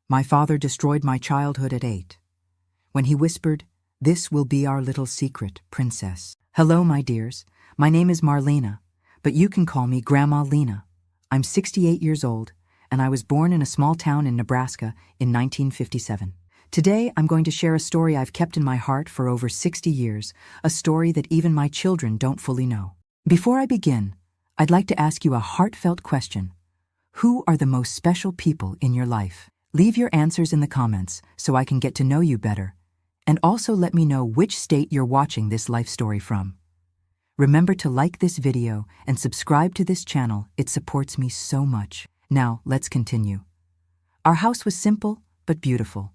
My father destroyed my childhood at 8. When he whispered, "This will be our little secret, princess." Hello, my dears. My name is Marlena, but you can call me Grandma Lena. I'm 68 years old, and I was born in a small town in Nebraska in 1957. Today, I'm going to share a story I've kept in my heart for over 60 years, a story that even my children don't fully know. Before I begin, I'd like to ask you a heartfelt question. Who are the most special people in your life? Leave your answers in the comments so I can get to know you better, and also let me know which state you're watching this life story from. Remember to like this video and subscribe to this channel. It supports me so much. Now, let's continue. Our house was simple but beautiful.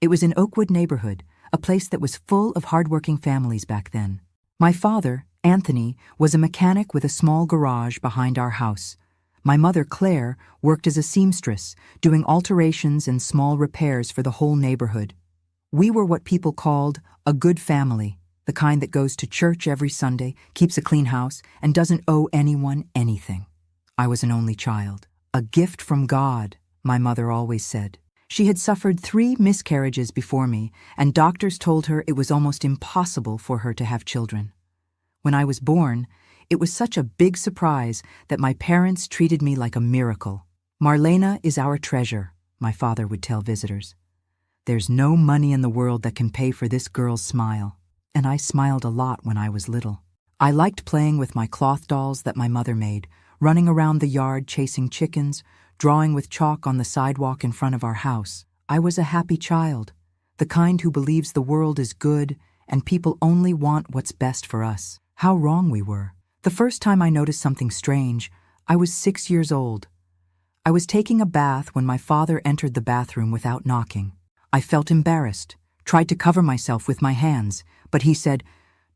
It was in Oakwood neighborhood, a place that was full of hardworking families back then. My father, Anthony, was a mechanic with a small garage behind our house. My mother, Claire, worked as a seamstress, doing alterations and small repairs for the whole neighborhood. We were what people called a good family, the kind that goes to church every Sunday, keeps a clean house, and doesn't owe anyone anything. I was an only child. A gift from God, my mother always said. She had suffered 3 miscarriages before me, and doctors told her it was almost impossible for her to have children. When I was born, it was such a big surprise that my parents treated me like a miracle. "Marlena is our treasure," my father would tell visitors. "There's no money in the world that can pay for this girl's smile." And I smiled a lot when I was little. I liked playing with my cloth dolls that my mother made, running around the yard chasing chickens, drawing with chalk on the sidewalk in front of our house. I was a happy child, the kind who believes the world is good and people only want what's best for us. How wrong we were. The first time I noticed something strange, I was 6 years old. I was taking a bath when my father entered the bathroom without knocking. I felt embarrassed, tried to cover myself with my hands, but he said,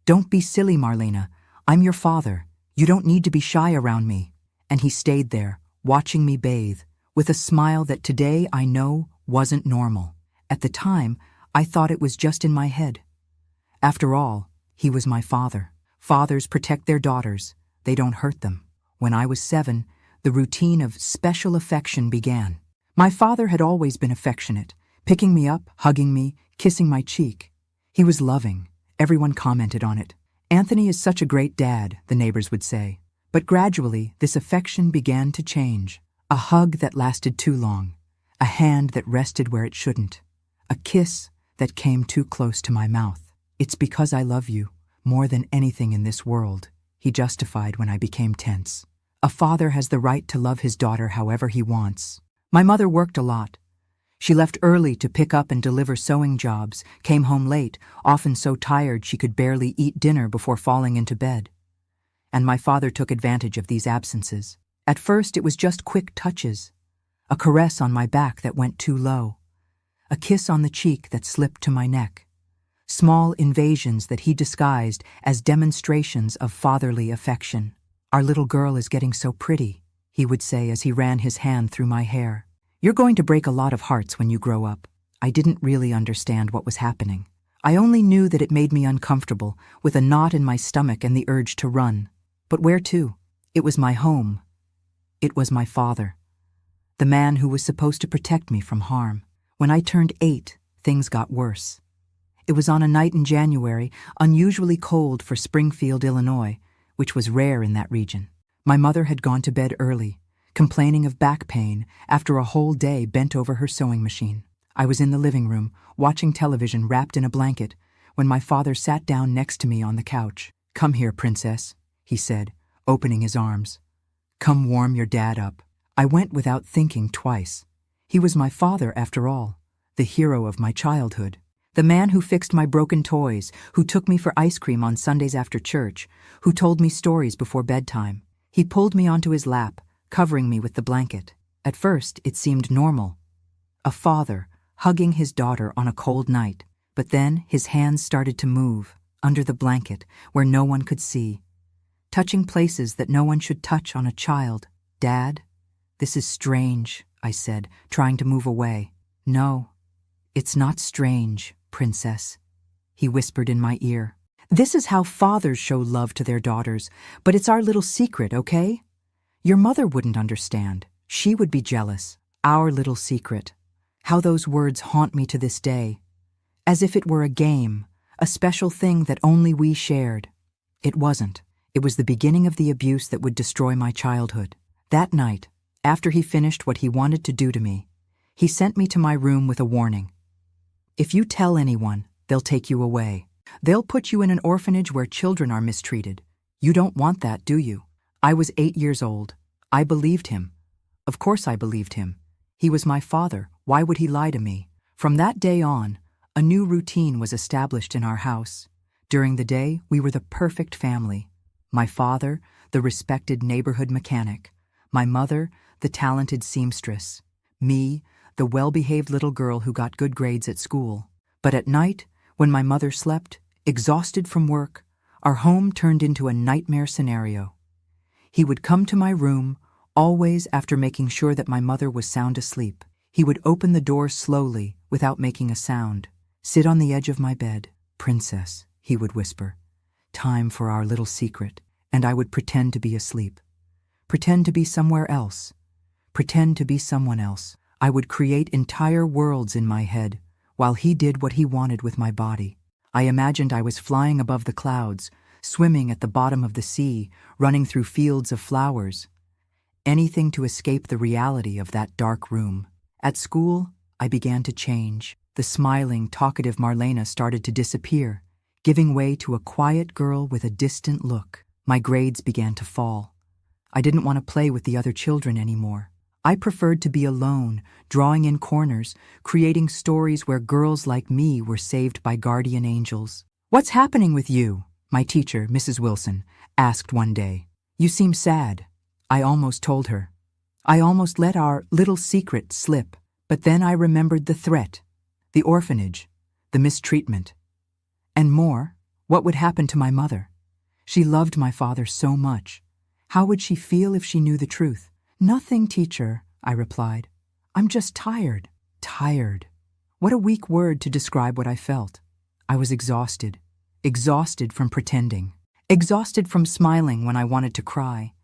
"Don't be silly, Marlena. I'm your father. You don't need to be shy around me." And he stayed there, watching me bathe, with a smile that today I know wasn't normal. At the time, I thought it was just in my head. After all, he was my father. Fathers protect their daughters. They don't hurt them. When I was 7, the routine of special affection began. My father had always been affectionate, picking me up, hugging me, kissing my cheek. He was loving. Everyone commented on it. "Anthony is such a great dad," the neighbors would say. But gradually, this affection began to change. A hug that lasted too long. A hand that rested where it shouldn't. A kiss that came too close to my mouth. "It's because I love you more than anything in this world," he justified when I became tense. A father has the right to love his daughter however he wants. My mother worked a lot. She left early to pick up and deliver sewing jobs, came home late, often so tired she could barely eat dinner before falling into bed. And my father took advantage of these absences. At first, it was just quick touches. A caress on my back that went too low. A kiss on the cheek that slipped to my neck. Small invasions that he disguised as demonstrations of fatherly affection. "Our little girl is getting so pretty," he would say as he ran his hand through my hair. "You're going to break a lot of hearts when you grow up." I didn't really understand what was happening. I only knew that it made me uncomfortable, with a knot in my stomach and the urge to run. But where to? It was my home. It was my father. The man who was supposed to protect me from harm. When I turned 8, things got worse. It was on a night in January, unusually cold for Springfield, Illinois, which was rare in that region. My mother had gone to bed early, complaining of back pain after a whole day bent over her sewing machine. I was in the living room, watching television wrapped in a blanket, when my father sat down next to me on the couch. "Come here, princess," he said, opening his arms. "Come warm your dad up." I went without thinking twice. He was my father, after all, the hero of my childhood. The man who fixed my broken toys, who took me for ice cream on Sundays after church, who told me stories before bedtime. He pulled me onto his lap, covering me with the blanket. At first, it seemed normal. A father hugging his daughter on a cold night. But then his hands started to move, under the blanket, where no one could see, touching places that no one should touch on a child. "Dad, this is strange," I said, trying to move away. "No, it's not strange, princess," he whispered in my ear. "This is how fathers show love to their daughters, but it's our little secret, okay? Your mother wouldn't understand. She would be jealous. Our little secret. How those words haunt me to this day, as if it were a game, a special thing that only we shared. It wasn't. It was the beginning of the abuse that would destroy my childhood. That night, after he finished what he wanted to do to me, he sent me to my room with a warning. If you tell anyone, they'll take you away. They'll put you in an orphanage where children are mistreated. You don't want that, do you? I was 8 years old. I believed him. Of course I believed him. He was my father. Why would he lie to me? From that day on, a new routine was established in our house. During the day, we were the perfect family. My father, the respected neighborhood mechanic. My mother, the talented seamstress. Me, the well-behaved little girl who got good grades at school. But at night, when my mother slept, exhausted from work, our home turned into a nightmare scenario. He would come to my room, always after making sure that my mother was sound asleep. He would open the door slowly, without making a sound. Sit on the edge of my bed. "Princess," he would whisper. "Time for our little secret." And I would pretend to be asleep. Pretend to be somewhere else. Pretend to be someone else. I would create entire worlds in my head, while he did what he wanted with my body. I imagined I was flying above the clouds, swimming at the bottom of the sea, running through fields of flowers. Anything to escape the reality of that dark room. At school, I began to change. The smiling, talkative Marlena started to disappear, giving way to a quiet girl with a distant look. My grades began to fall. I didn't want to play with the other children anymore. I preferred to be alone, drawing in corners, creating stories where girls like me were saved by guardian angels. "What's happening with you?" my teacher, Mrs. Wilson, asked one day. "You seem sad." I almost told her. I almost let our little secret slip. But then I remembered the threat, the orphanage, the mistreatment. And more, what would happen to my mother? She loved my father so much. How would she feel if she knew the truth? "Nothing, teacher," I replied. "I'm just tired." Tired. What a weak word to describe what I felt. I was exhausted. Exhausted from pretending. Exhausted from smiling when I wanted to cry.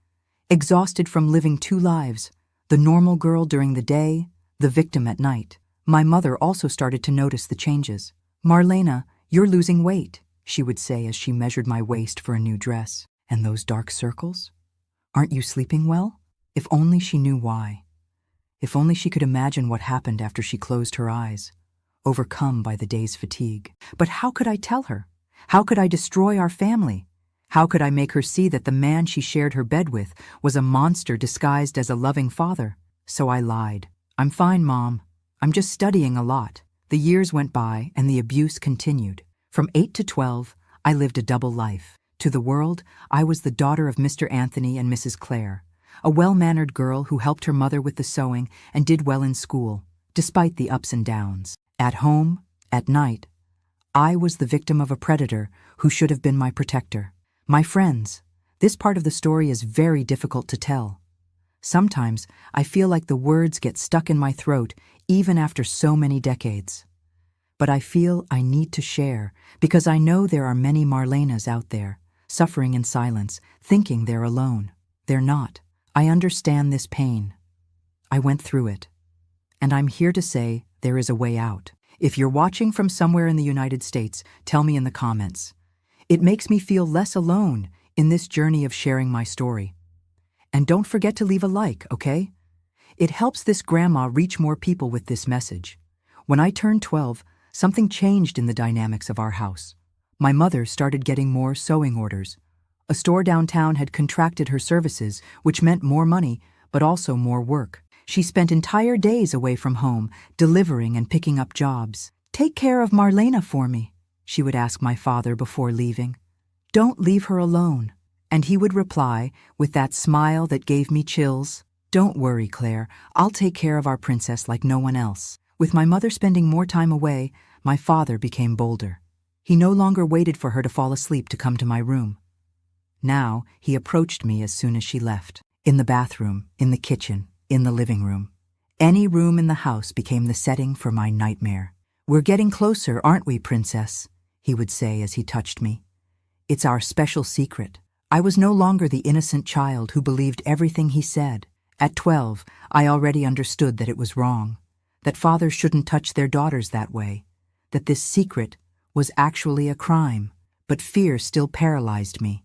Exhausted from living two lives, the normal girl during the day, the victim at night. My mother also started to notice the changes. "Marlena, you're losing weight," she would say as she measured my waist for a new dress. "And those dark circles? Aren't you sleeping well?" If only she knew why. If only she could imagine what happened after she closed her eyes, overcome by the day's fatigue. But how could I tell her? How could I destroy our family? How could I make her see that the man she shared her bed with was a monster disguised as a loving father? So I lied. "I'm fine, Mom. I'm just studying a lot." The years went by and the abuse continued. From 8 to 12, I lived a double life. To the world, I was the daughter of Mr. Anthony and Mrs. Clare, a well-mannered girl who helped her mother with the sewing and did well in school, despite the ups and downs. At home, at night, I was the victim of a predator who should have been my protector. My friends, this part of the story is very difficult to tell. Sometimes I feel like the words get stuck in my throat even after so many decades. But I feel I need to share because I know there are many Marlenas out there, suffering in silence, thinking they're alone. They're not. I understand this pain. I went through it. And I'm here to say there is a way out. If you're watching from somewhere in the United States, tell me in the comments. It makes me feel less alone in this journey of sharing my story. And don't forget to leave a like, okay? It helps this grandma reach more people with this message. When I turned 12, something changed in the dynamics of our house. My mother started getting more sewing orders. A store downtown had contracted her services, which meant more money, but also more work. She spent entire days away from home, delivering and picking up jobs. "Take care of Marlena for me," she would ask my father before leaving. "Don't leave her alone." And he would reply, with that smile that gave me chills, "Don't worry, Claire, I'll take care of our princess like no one else." With my mother spending more time away, my father became bolder. He no longer waited for her to fall asleep to come to my room. Now, he approached me as soon as she left. In the bathroom, in the kitchen, in the living room. Any room in the house became the setting for my nightmare. "We're getting closer, aren't we, princess?" he would say as he touched me. "It's our special secret." I was no longer the innocent child who believed everything he said. At 12, I already understood that it was wrong. that fathers shouldn't touch their daughters that way, that this secret was actually a crime. But fear still paralyzed me.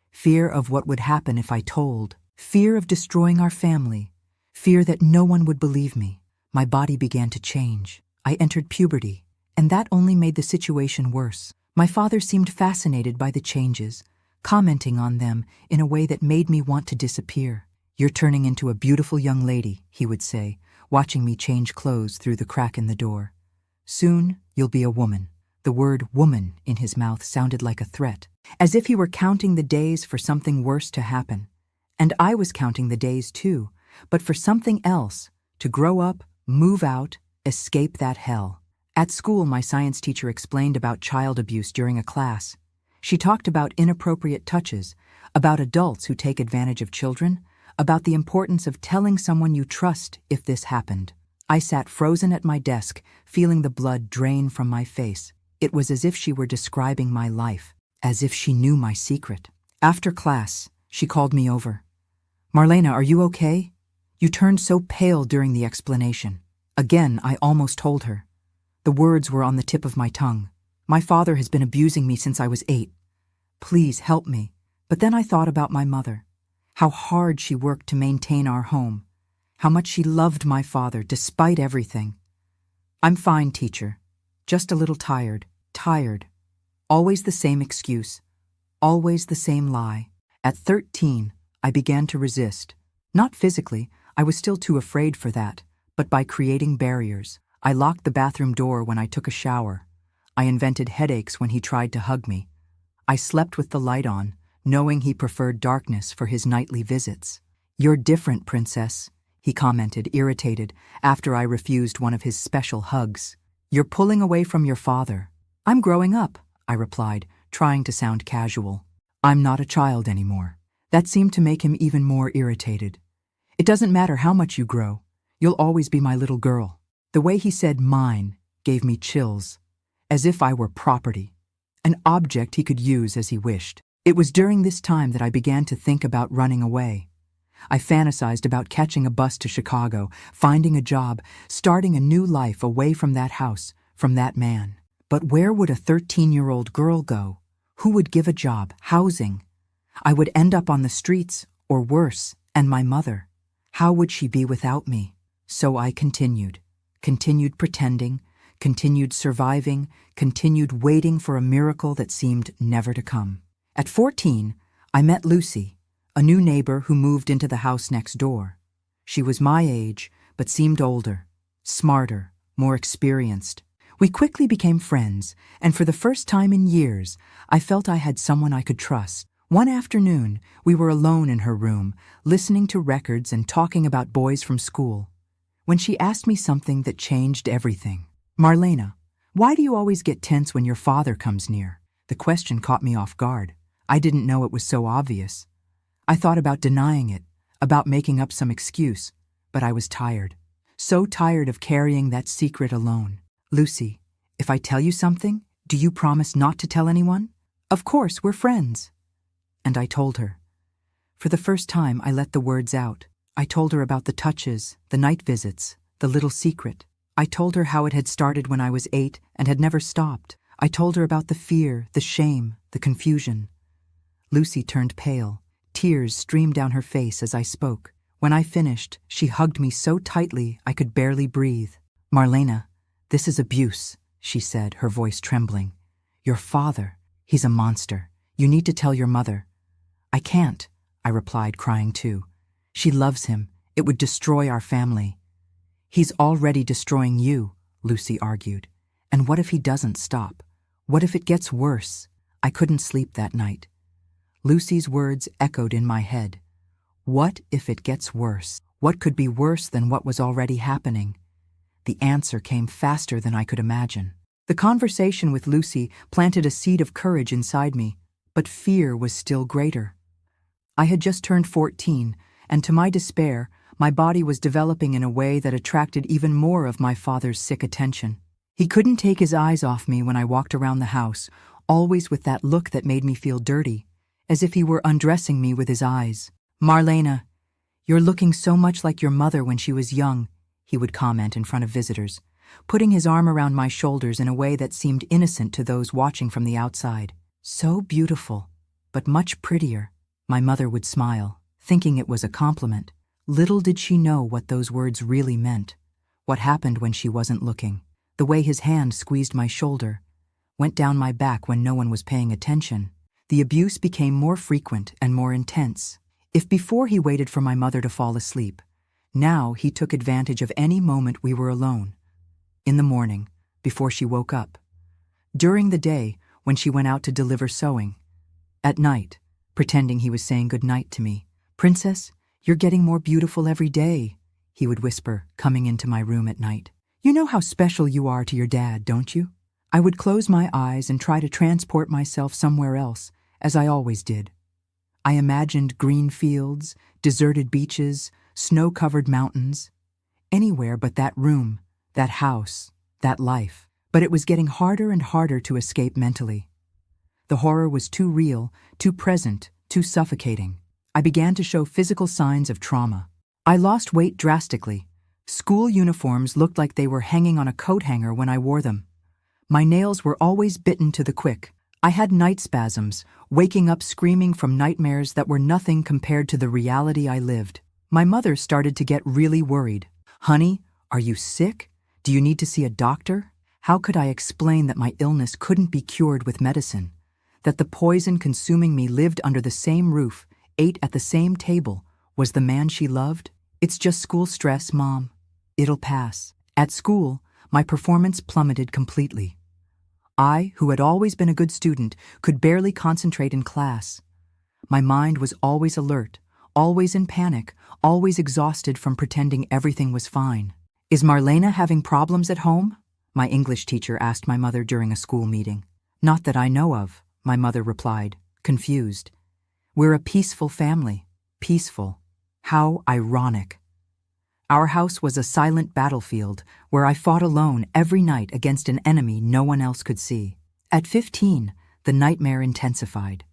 Fear of what would happen if I told. Fear of destroying our family. Fear that no one would believe me. My body began to change. I entered puberty, and that only made the situation worse. My father seemed fascinated by the changes, commenting on them in a way that made me want to disappear. "You're turning into a beautiful young lady," he would say, watching me change clothes through the crack in the door. "Soon, you'll be a woman." The word woman in his mouth sounded like a threat, as if he were counting the days for something worse to happen. And I was counting the days too, but for something else, to grow up, move out, escape that hell. At school, my science teacher explained about child abuse during a class. She talked about inappropriate touches, about adults who take advantage of children, about the importance of telling someone you trust if this happened. I sat frozen at my desk, feeling the blood drain from my face. It was as if she were describing my life, as if she knew my secret. After class, she called me over. "Marlena, are you okay? You turned so pale during the explanation." Again, I almost told her. The words were on the tip of my tongue. "My father has been abusing me since I was 8. Please help me." But then I thought about my mother, how hard she worked to maintain our home, how much she loved my father despite everything. "I'm fine, teacher. Just a little tired. Tired. Always the same excuse. Always the same lie." At 13, I began to resist. Not physically, I was still too afraid for that, but by creating barriers. I locked the bathroom door when I took a shower. I invented headaches when he tried to hug me. I slept with the light on, knowing he preferred darkness for his nightly visits. "You're different, princess," he commented, irritated, after I refused one of his special hugs. "You're pulling away from your father." "I'm growing up," I replied, trying to sound casual. "I'm not a child anymore." That seemed to make him even more irritated. "It doesn't matter how much you grow. You'll always be my little girl." The way he said "mine" gave me chills, as if I were property, an object he could use as he wished. It was during this time that I began to think about running away. I fantasized about catching a bus to Chicago, finding a job, starting a new life away from that house, from that man. But where would a 13-year-old girl go? Who would give a job, housing? I would end up on the streets, or worse, and my mother. How would she be without me? So I continued pretending, continued surviving, continued waiting for a miracle that seemed never to come. At 14, I met Lucy, a new neighbor who moved into the house next door. She was my age, but seemed older, smarter, more experienced. We quickly became friends, and for the first time in years, I felt I had someone I could trust. One afternoon, we were alone in her room, listening to records and talking about boys from school, when she asked me something that changed everything. "Marlena, why do you always get tense when your father comes near?" The question caught me off guard. I didn't know it was so obvious. I thought about denying it, about making up some excuse, but I was tired. So tired of carrying that secret alone. "Lucy, if I tell you something, do you promise not to tell anyone?" "Of course, we're friends." And I told her. For the first time, I let the words out. I told her about the touches, the night visits, the little secret. I told her how it had started when I was 8 and had never stopped. I told her about the fear, the shame, the confusion. Lucy turned pale. Tears streamed down her face as I spoke. When I finished, she hugged me so tightly I could barely breathe. "Marlena, this is abuse," she said, her voice trembling. "Your father, he's a monster. You need to tell your mother." "I can't," I replied, crying too. "She loves him. It would destroy our family." "He's already destroying you," Lucy argued. "And what if he doesn't stop? What if it gets worse?" I couldn't sleep that night. Lucy's words echoed in my head. What if it gets worse? What could be worse than what was already happening? The answer came faster than I could imagine. The conversation with Lucy planted a seed of courage inside me, but fear was still greater. I had just turned 14, and to my despair, my body was developing in a way that attracted even more of my father's sick attention. He couldn't take his eyes off me when I walked around the house, always with that look that made me feel dirty, as if he were undressing me with his eyes. "Marlena, you're looking so much like your mother when she was young," he would comment in front of visitors, putting his arm around my shoulders in a way that seemed innocent to those watching from the outside. So beautiful, but much prettier. My mother would smile, thinking it was a compliment. Little did she know what those words really meant, what happened when she wasn't looking. The way his hand squeezed my shoulder, went down my back when no one was paying attention. The abuse became more frequent and more intense. If before he waited for my mother to fall asleep, now he took advantage of any moment we were alone. In the morning, before she woke up. During the day, when she went out to deliver sewing. At night, pretending he was saying good night to me. "Princess, you're getting more beautiful every day," he would whisper, coming into my room at night. "You know how special you are to your dad, don't you?" I would close my eyes and try to transport myself somewhere else, as I always did. I imagined green fields, deserted beaches, snow-covered mountains. Anywhere but that room, that house, that life. But it was getting harder and harder to escape mentally. The horror was too real, too present, too suffocating. I began to show physical signs of trauma. I lost weight drastically. School uniforms looked like they were hanging on a coat hanger when I wore them. My nails were always bitten to the quick. I had night spasms, waking up screaming from nightmares that were nothing compared to the reality I lived. My mother started to get really worried. "Honey, are you sick? Do you need to see a doctor?" How could I explain that my illness couldn't be cured with medicine? That the poison consuming me lived under the same roof, ate at the same table, was the man she loved? "It's just school stress, Mom. It'll pass." At school, my performance plummeted completely. I, who had always been a good student, could barely concentrate in class. My mind was always alert, always in panic, always exhausted from pretending everything was fine. "Is Marlena having problems at home?" my English teacher asked my mother during a school meeting. "Not that I know of," my mother replied, confused. "We're a peaceful family." Peaceful. How ironic. Our house was a silent battlefield where I fought alone every night against an enemy no one else could see. At 15, the nightmare intensified.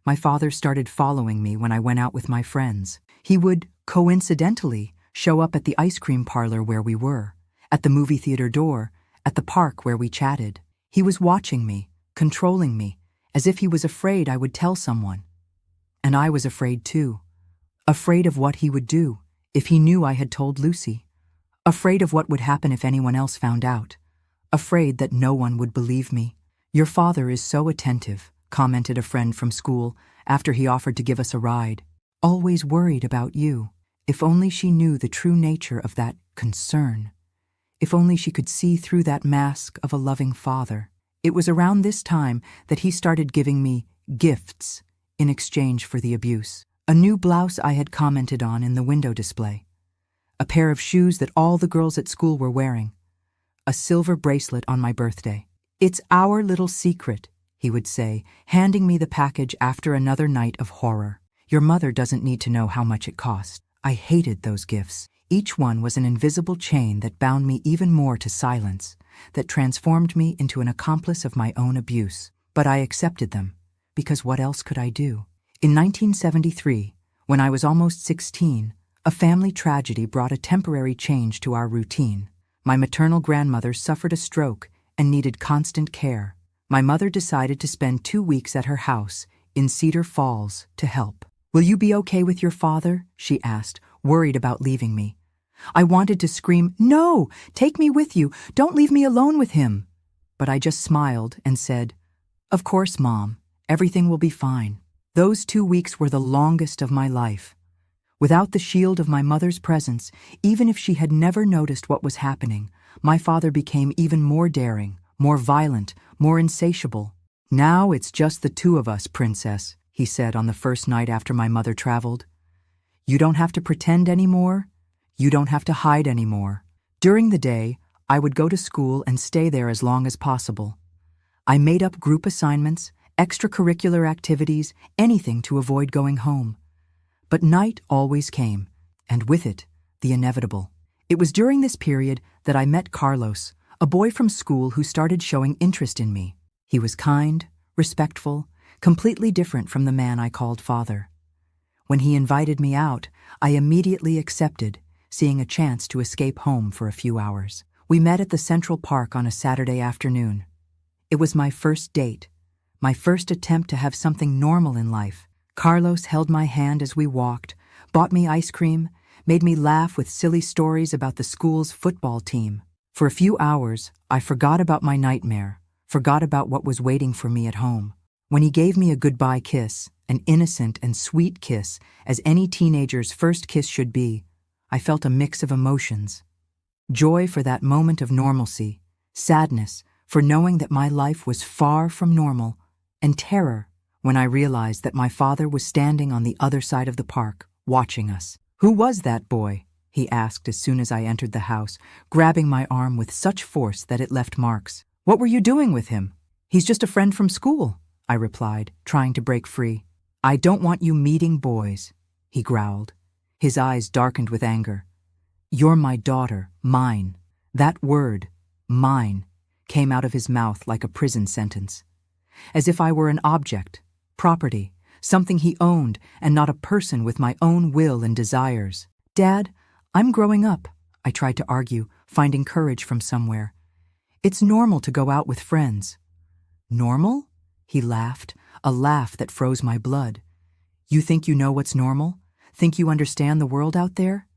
My father started following me when I went out with my friends. He would, coincidentally, show up at the ice cream parlor where we were, at the movie theater door, at the park where we chatted. He was watching me, controlling me, as if he was afraid I would tell someone. And I was afraid too. Afraid of what he would do if he knew I had told Lucy. Afraid of what would happen if anyone else found out. Afraid that no one would believe me. "Your father is so attentive," commented a friend from school after he offered to give us a ride. "Always worried about you." If only she knew the true nature of that concern. If only she could see through that mask of a loving father. It was around this time that he started giving me gifts in exchange for the abuse. A new blouse I had commented on in the window display. A pair of shoes that all the girls at school were wearing. A silver bracelet on my birthday. "It's our little secret," he would say, handing me the package after another night of horror. "Your mother doesn't need to know how much it cost." I hated those gifts. Each one was an invisible chain that bound me even more to silence, that transformed me into an accomplice of my own abuse. But I accepted them, because what else could I do? In 1973, when I was almost 16, a family tragedy brought a temporary change to our routine. My maternal grandmother suffered a stroke and needed constant care. My mother decided to spend 2 weeks at her house in Cedar Falls to help. "Will you be okay with your father?" she asked, worried about leaving me. I wanted to scream, "No, take me with you. Don't leave me alone with him." But I just smiled and said, "Of course, Mom. Everything will be fine." Those 2 weeks were the longest of my life. Without the shield of my mother's presence, even if she had never noticed what was happening, my father became even more daring, more violent, more insatiable. "Now it's just the two of us, Princess," he said on the first night after my mother traveled. "You don't have to pretend anymore. You don't have to hide anymore." During the day, I would go to school and stay there as long as possible. I made up group assignments, extracurricular activities, anything to avoid going home. But night always came, and with it, the inevitable. It was during this period that I met Carlos, a boy from school who started showing interest in me. He was kind, respectful, completely different from the man I called father. When he invited me out, I immediately accepted, seeing a chance to escape home for a few hours. We met at the Central Park on a Saturday afternoon. It was my first date, my first attempt to have something normal in life. Carlos held my hand as we walked, bought me ice cream, made me laugh with silly stories about the school's football team. For a few hours, I forgot about my nightmare, forgot about what was waiting for me at home. When he gave me a goodbye kiss, an innocent and sweet kiss, as any teenager's first kiss should be, I felt a mix of emotions. Joy for that moment of normalcy, sadness for knowing that my life was far from normal, and terror when I realized that my father was standing on the other side of the park, watching us. "Who was that boy?" he asked as soon as I entered the house, grabbing my arm with such force that it left marks. "What were you doing with him?" "He's just a friend from school," I replied, trying to break free. "I don't want you meeting boys," he growled. His eyes darkened with anger. "You're my daughter, mine." That word, mine, came out of his mouth like a prison sentence. As if I were an object, property, something he owned, and not a person with my own will and desires. "Dad, I'm growing up," I tried to argue, finding courage from somewhere. "It's normal to go out with friends." "Normal?" He laughed, a laugh that froze my blood. "You think you know what's normal? Think you understand the world out there?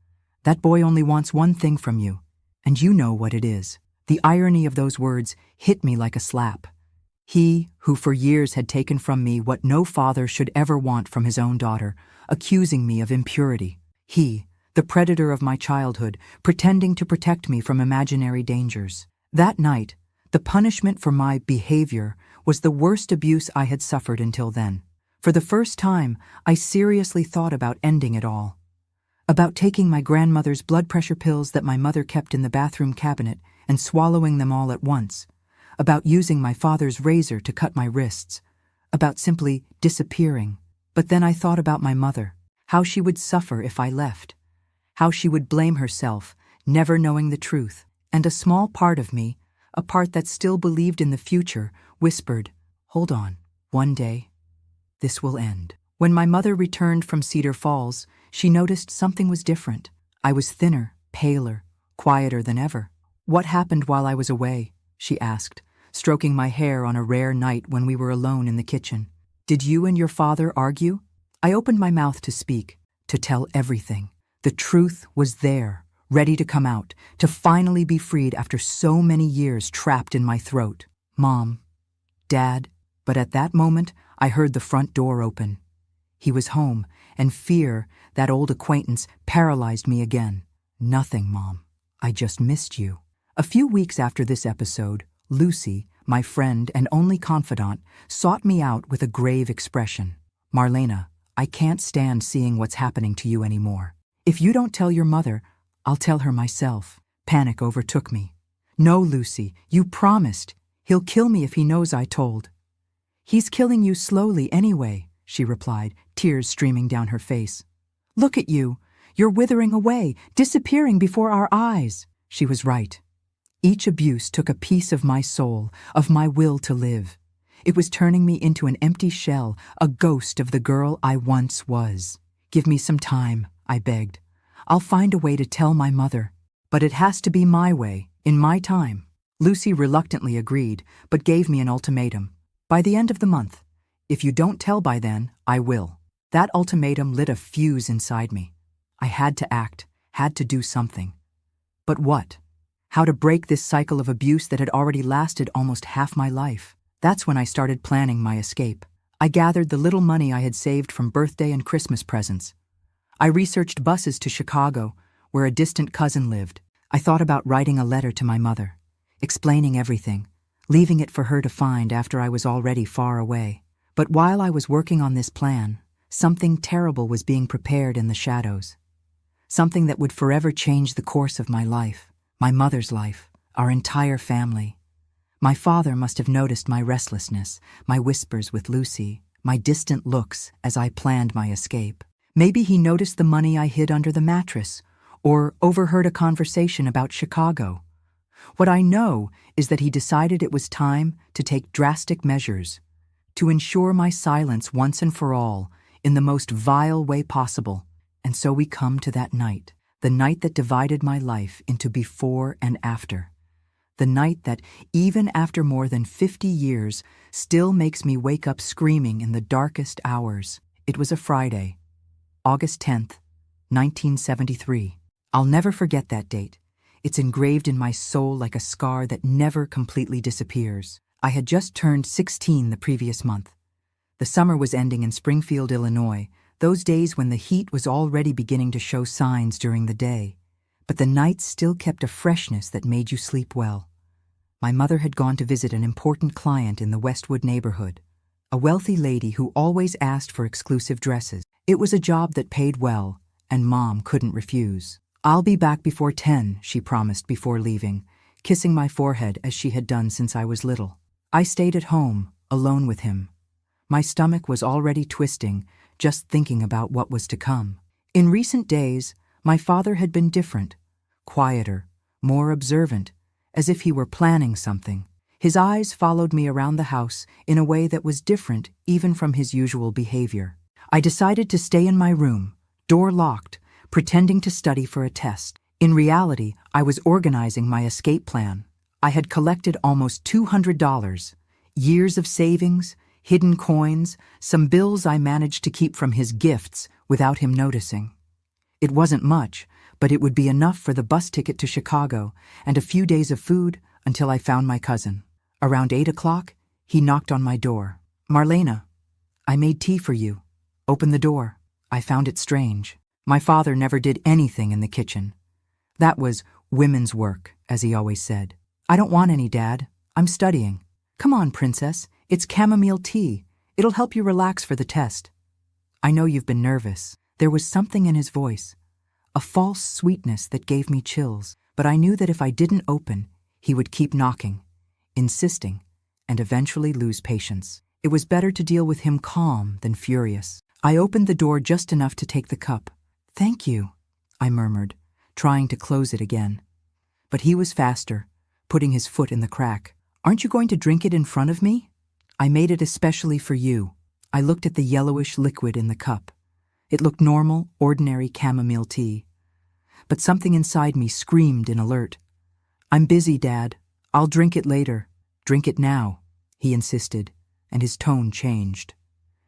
That boy only wants one thing from you, and you know what it is." The irony of those words hit me like a slap. He, who for years had taken from me what no father should ever want from his own daughter, accusing me of impurity. He, the predator of my childhood, pretending to protect me from imaginary dangers. That night, the punishment for my behavior was the worst abuse I had suffered until then. For the first time, I seriously thought about ending it all. About taking my grandmother's blood pressure pills that my mother kept in the bathroom cabinet and swallowing them all at once. About using my father's razor to cut my wrists. About simply disappearing. But then I thought about my mother, how she would suffer if I left, how she would blame herself, never knowing the truth. And a small part of me, a part that still believed in the future, whispered, "Hold on, one day, this will end." When my mother returned from Cedar Falls, she noticed something was different. I was thinner, paler, quieter than ever. "What happened while I was away?" she asked, stroking my hair on a rare night when we were alone in the kitchen. "Did you and your father argue?" I opened my mouth to speak, to tell everything. The truth was there, ready to come out, to finally be freed after so many years trapped in my throat. "Mom, Dad," but at that moment I heard the front door open. He was home, and fear, that old acquaintance, paralyzed me again. "Nothing, Mom. I just missed you." A few weeks after this episode, Lucy, my friend and only confidant, sought me out with a grave expression. "Marlena, I can't stand seeing what's happening to you anymore. If you don't tell your mother, I'll tell her myself." Panic overtook me. "No, Lucy, you promised. He'll kill me if he knows I told." "He's killing you slowly anyway," she replied, tears streaming down her face. "Look at you. You're withering away, disappearing before our eyes." She was right. Each abuse took a piece of my soul, of my will to live. It was turning me into an empty shell, a ghost of the girl I once was. "Give me some time," I begged. "I'll find a way to tell my mother. But it has to be my way, in my time." Lucy reluctantly agreed, but gave me an ultimatum. "By the end of the month. If you don't tell by then, I will." That ultimatum lit a fuse inside me. I had to act, had to do something. But what? How to break this cycle of abuse that had already lasted almost half my life? That's when I started planning my escape. I gathered the little money I had saved from birthday and Christmas presents. I researched buses to Chicago, where a distant cousin lived. I thought about writing a letter to my mother, explaining everything, leaving it for her to find after I was already far away. But while I was working on this plan, something terrible was being prepared in the shadows. Something that would forever change the course of my life. My mother's life, our entire family. My father must have noticed my restlessness, my whispers with Lucy, my distant looks as I planned my escape. Maybe he noticed the money I hid under the mattress, or overheard a conversation about Chicago. What I know is that he decided it was time to take drastic measures, to ensure my silence once and for all in the most vile way possible. And so we come to that night. The night that divided my life into before and after. The night that, even after more than 50 years, still makes me wake up screaming in the darkest hours. It was a Friday, August 10th, 1973. I'll never forget that date. It's engraved in my soul like a scar that never completely disappears. I had just turned 16 the previous month. The summer was ending in Springfield, Illinois, those days when the heat was already beginning to show signs during the day. But the nights still kept a freshness that made you sleep well. My mother had gone to visit an important client in the Westwood neighborhood, a wealthy lady who always asked for exclusive dresses. It was a job that paid well, and Mom couldn't refuse. "I'll be back before 10, she promised before leaving, kissing my forehead as she had done since I was little. I stayed at home, alone with him. My stomach was already twisting, just thinking about what was to come. In recent days, my father had been different, quieter, more observant, as if he were planning something. His eyes followed me around the house in a way that was different even from his usual behavior. I decided to stay in my room, door locked, pretending to study for a test. In reality, I was organizing my escape plan. I had collected almost $200, years of savings, hidden coins, some bills I managed to keep from his gifts without him noticing. It wasn't much, but it would be enough for the bus ticket to Chicago and a few days of food until I found my cousin. Around 8 o'clock, he knocked on my door. "Marlena, I made tea for you. Open the door." I found it strange. My father never did anything in the kitchen. That was women's work, as he always said. "I don't want any, Dad. I'm studying." "Come on, princess. It's chamomile tea. It'll help you relax for the test." "I know you've been nervous." There was something in his voice, a false sweetness that gave me chills, but I knew that if I didn't open, he would keep knocking, insisting, and eventually lose patience. It was better to deal with him calm than furious. I opened the door just enough to take the cup. "Thank you," I murmured, trying to close it again. But he was faster, putting his foot in the crack. "Aren't you going to drink it in front of me?" "I made it especially for you." I looked at the yellowish liquid in the cup. It looked normal, ordinary chamomile tea. But something inside me screamed in alert. "I'm busy, Dad. I'll drink it later." "Drink it now," he insisted, and his tone changed.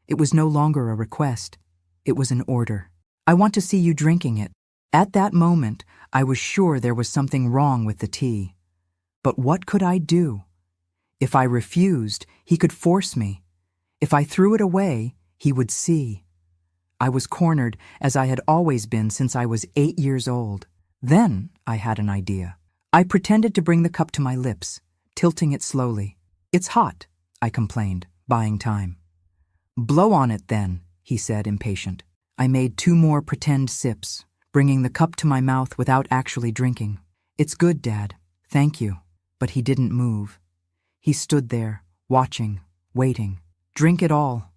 It was no longer a request. It was an order. "I want to see you drinking it." At that moment, I was sure there was something wrong with the tea. But what could I do? If I refused, he could force me. If I threw it away, he would see. I was cornered, as I had always been since I was 8 years old. Then I had an idea. I pretended to bring the cup to my lips, tilting it slowly. "It's hot," I complained, buying time. "Blow on it then," he said, impatient. I made 2 more pretend sips, bringing the cup to my mouth without actually drinking. "It's good, Dad. Thank you." But he didn't move. He stood there, watching, waiting. "Drink it all.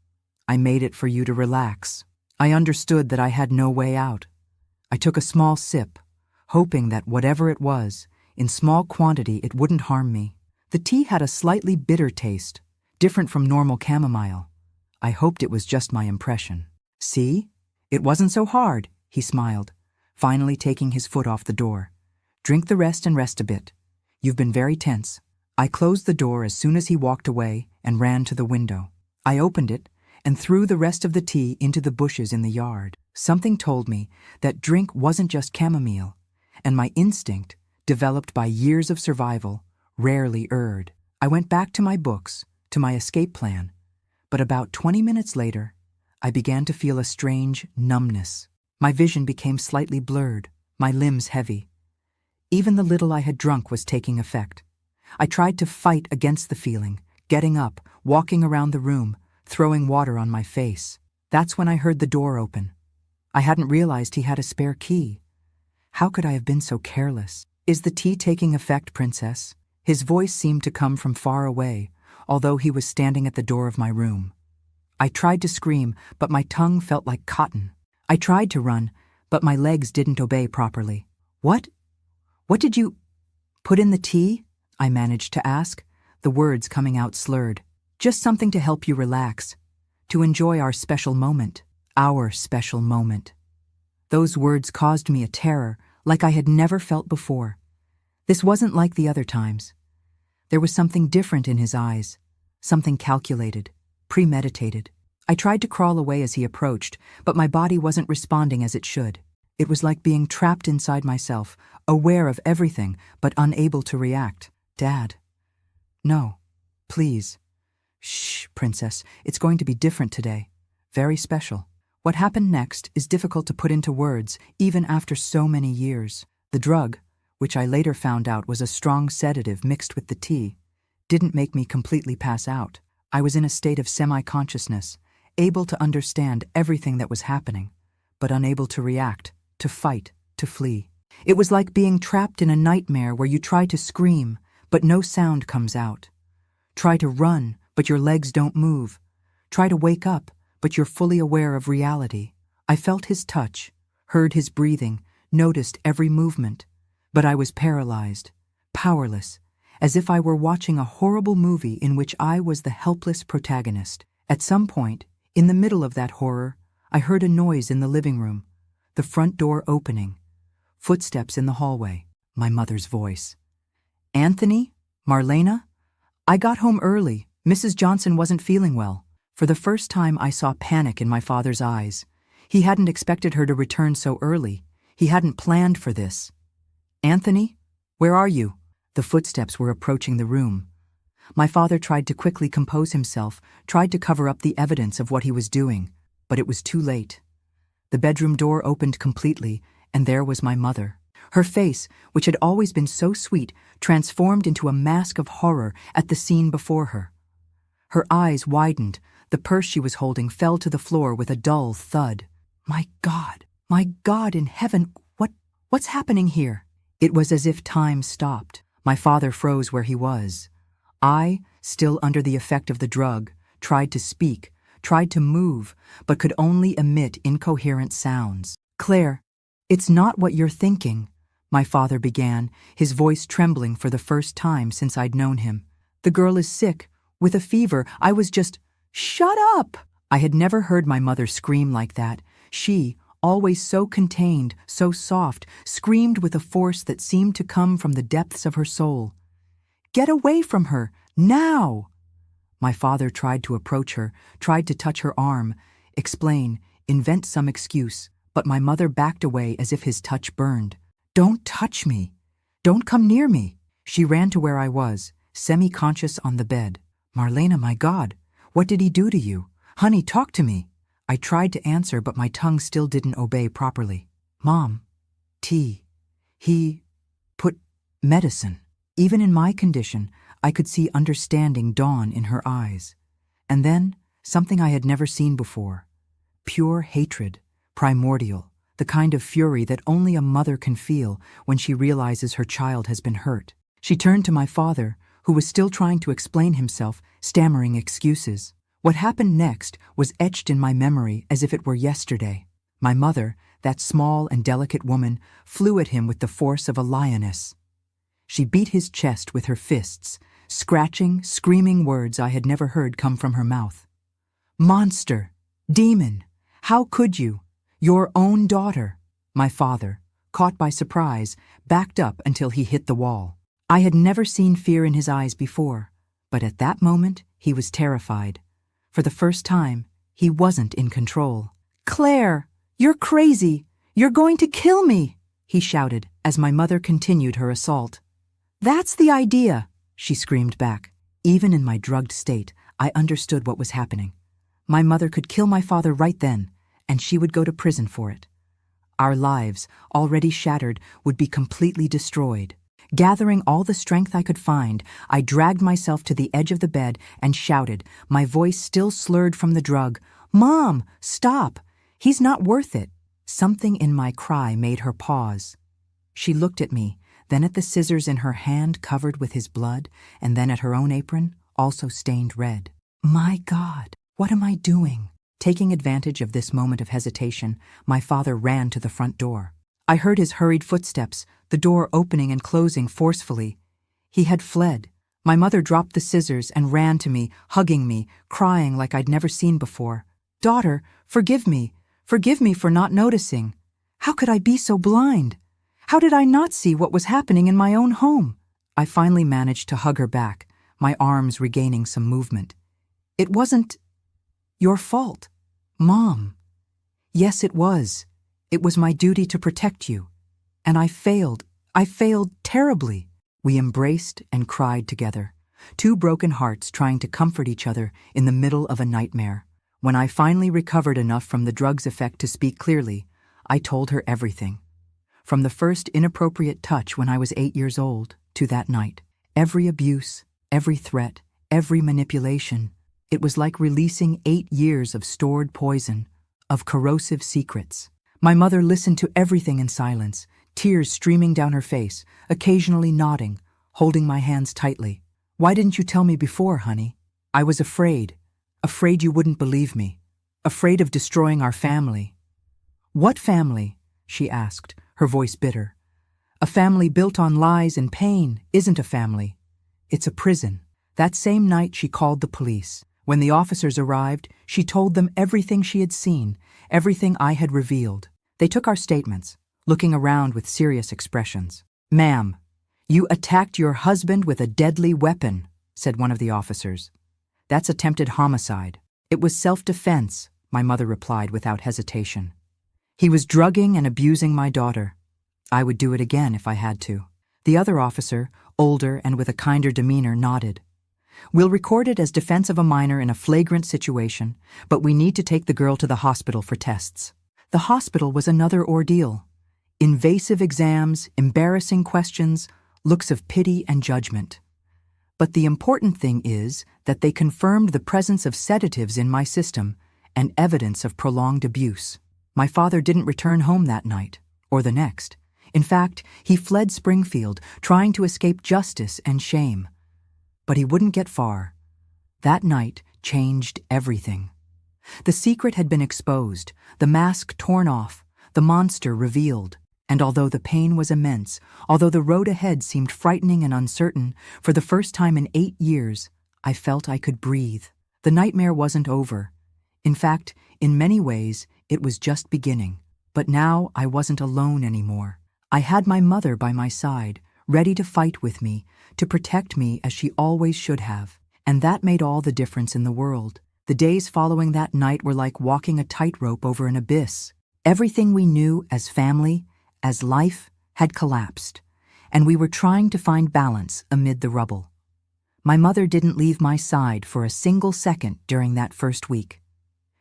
I made it for you to relax." I understood that I had no way out. I took a small sip, hoping that whatever it was, in small quantity it wouldn't harm me. The tea had a slightly bitter taste, different from normal chamomile. I hoped it was just my impression. "See? It wasn't so hard," he smiled, finally taking his foot off the door. "Drink the rest and rest a bit. You've been very tense." I closed the door as soon as he walked away and ran to the window. I opened it and threw the rest of the tea into the bushes in the yard. Something told me that drink wasn't just chamomile, and my instinct, developed by years of survival, rarely erred. I went back to my books, to my escape plan, but about 20 minutes later, I began to feel a strange numbness. My vision became slightly blurred, my limbs heavy. Even the little I had drunk was taking effect. I tried to fight against the feeling, getting up, walking around the room, throwing water on my face. That's when I heard the door open. I hadn't realized he had a spare key. How could I have been so careless? "Is the tea taking effect, Princess?" His voice seemed to come from far away, although he was standing at the door of my room. I tried to scream, but my tongue felt like cotton. I tried to run, but my legs didn't obey properly. What did you put in the tea?" I managed to ask, the words coming out slurred. "Just something to help you relax, to enjoy our special moment." Our special moment. Those words caused me a terror like I had never felt before. This wasn't like the other times. There was something different in his eyes, something calculated, premeditated. I tried to crawl away as he approached, but my body wasn't responding as it should. It was like being trapped inside myself, aware of everything, but unable to react. Dad. No. Please. Shh, Princess. It's going to be different today. Very special. What happened next is difficult to put into words, even after so many years. The drug, which I later found out was a strong sedative mixed with the tea, didn't make me completely pass out. I was in a state of semi-consciousness, able to understand everything that was happening, but unable to react, to fight, to flee. It was like being trapped in a nightmare where you try to scream, but no sound comes out. Try to run, but your legs don't move. Try to wake up, but you're fully aware of reality. I felt his touch, heard his breathing, noticed every movement, but I was paralyzed, powerless, as if I were watching a horrible movie in which I was the helpless protagonist. At some point, in the middle of that horror, I heard a noise in the living room, the front door opening, footsteps in the hallway, my mother's voice. Anthony? Marlena? I got home early. Mrs. Johnson wasn't feeling well. For the first time, I saw panic in my father's eyes. He hadn't expected her to return so early. He hadn't planned for this. Anthony? Where are you? The footsteps were approaching the room. My father tried to quickly compose himself, tried to cover up the evidence of what he was doing, but it was too late. The bedroom door opened completely, and there was my mother. Her face, which had always been so sweet, transformed into a mask of horror at the scene before her. Her eyes widened. The purse she was holding fell to the floor with a dull thud. My God in heaven, what's happening here? It was as if time stopped. My father froze where he was. I, still under the effect of the drug, tried to speak, tried to move, but could only emit incoherent sounds. Claire, it's not what you're thinking, my father began, his voice trembling for the first time since I'd known him. The girl is sick, with a fever. I was just... Shut up! I had never heard my mother scream like that. She, always so contained, so soft, screamed with a force that seemed to come from the depths of her soul. Get away from her, now! My father tried to approach her, tried to touch her arm, explain, invent some excuse, but my mother backed away as if his touch burned. Don't touch me! Don't come near me! She ran to where I was, semi-conscious on the bed. Marlena, my God, what did he do to you? Honey, talk to me. I tried to answer, but my tongue still didn't obey properly. Mom, tea. He put medicine. Even in my condition, I could see understanding dawn in her eyes. And then, something I had never seen before. Pure hatred, primordial, the kind of fury that only a mother can feel when she realizes her child has been hurt. She turned to my father, who was still trying to explain himself, stammering excuses. What happened next was etched in my memory as if it were yesterday. My mother, that small and delicate woman, flew at him with the force of a lioness. She beat his chest with her fists, scratching, screaming words I had never heard come from her mouth. Monster! Demon! How could you? Your own daughter! My father, caught by surprise, backed up until he hit the wall. I had never seen fear in his eyes before, but at that moment he was terrified. For the first time, he wasn't in control. Claire, you're crazy! You're going to kill me! He shouted as my mother continued her assault. That's the idea, she screamed back. Even in my drugged state, I understood what was happening. My mother could kill my father right then, and she would go to prison for it. Our lives, already shattered, would be completely destroyed. Gathering all the strength I could find, I dragged myself to the edge of the bed and shouted, my voice still slurred from the drug, Mom, stop! He's not worth it. Something in my cry made her pause. She looked at me, then at the scissors in her hand covered with his blood, and then at her own apron, also stained red. My God, what am I doing? Taking advantage of this moment of hesitation, my father ran to the front door. I heard his hurried footsteps, the door opening and closing forcefully. He had fled. My mother dropped the scissors and ran to me, hugging me, crying like I'd never seen before. Daughter, forgive me for not noticing. How could I be so blind? How did I not see what was happening in my own home? I finally managed to hug her back, my arms regaining some movement. It wasn't your fault, Mom. Yes, it was. It was my duty to protect you. And I failed. I failed terribly. We embraced and cried together, two broken hearts trying to comfort each other in the middle of a nightmare. When I finally recovered enough from the drug's effect to speak clearly, I told her everything. From the first inappropriate touch when I was 8 years old to that night, every abuse, every threat, every manipulation, it was like releasing 8 years of stored poison, of corrosive secrets. My mother listened to everything in silence, tears streaming down her face, occasionally nodding, holding my hands tightly. Why didn't you tell me before, honey? I was afraid. Afraid you wouldn't believe me. Afraid of destroying our family. What family? She asked, her voice bitter. A family built on lies and pain isn't a family. It's a prison. That same night she called the police. When the officers arrived, she told them everything she had seen, everything I had revealed. They took our statements, looking around with serious expressions. Ma'am, you attacked your husband with a deadly weapon, said one of the officers. That's attempted homicide. It was self-defense, my mother replied without hesitation. He was drugging and abusing my daughter. I would do it again if I had to. The other officer, older and with a kinder demeanor, nodded. We'll record it as defense of a minor in a flagrant situation, but we need to take the girl to the hospital for tests. The hospital was another ordeal. Invasive exams, embarrassing questions, looks of pity and judgment. But the important thing is that they confirmed the presence of sedatives in my system and evidence of prolonged abuse. My father didn't return home that night, or the next. In fact, he fled Springfield, trying to escape justice and shame. But he wouldn't get far. That night changed everything. The secret had been exposed, the mask torn off, the monster revealed. And although the pain was immense, although the road ahead seemed frightening and uncertain, for the first time in 8 years, I felt I could breathe. The nightmare wasn't over. In fact, in many ways, it was just beginning. But now I wasn't alone anymore. I had my mother by my side, ready to fight with me, to protect me as she always should have. And that made all the difference in the world. The days following that night were like walking a tightrope over an abyss. Everything we knew as family, as life, had collapsed, and we were trying to find balance amid the rubble. My mother didn't leave my side for a single second during that first week.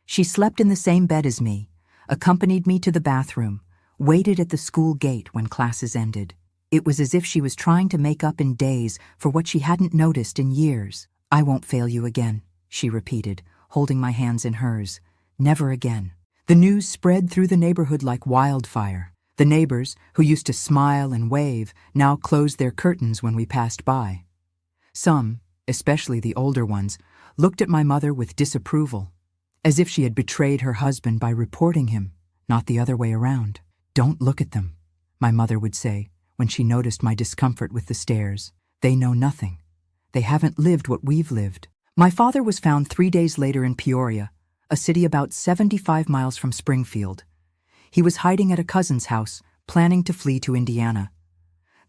She slept in the same bed as me, accompanied me to the bathroom, waited at the school gate when classes ended. It was as if she was trying to make up in days for what she hadn't noticed in years. I won't fail you again, she repeated, holding my hands in hers. Never again. The news spread through the neighborhood like wildfire. The neighbors, who used to smile and wave, now closed their curtains when we passed by. Some, especially the older ones, looked at my mother with disapproval, as if she had betrayed her husband by reporting him, not the other way around. Don't look at them, my mother would say, when she noticed my discomfort with the stairs. They know nothing. They haven't lived what we've lived. My father was found 3 days later in Peoria, a city about 75 miles from Springfield. He was hiding at a cousin's house, planning to flee to Indiana.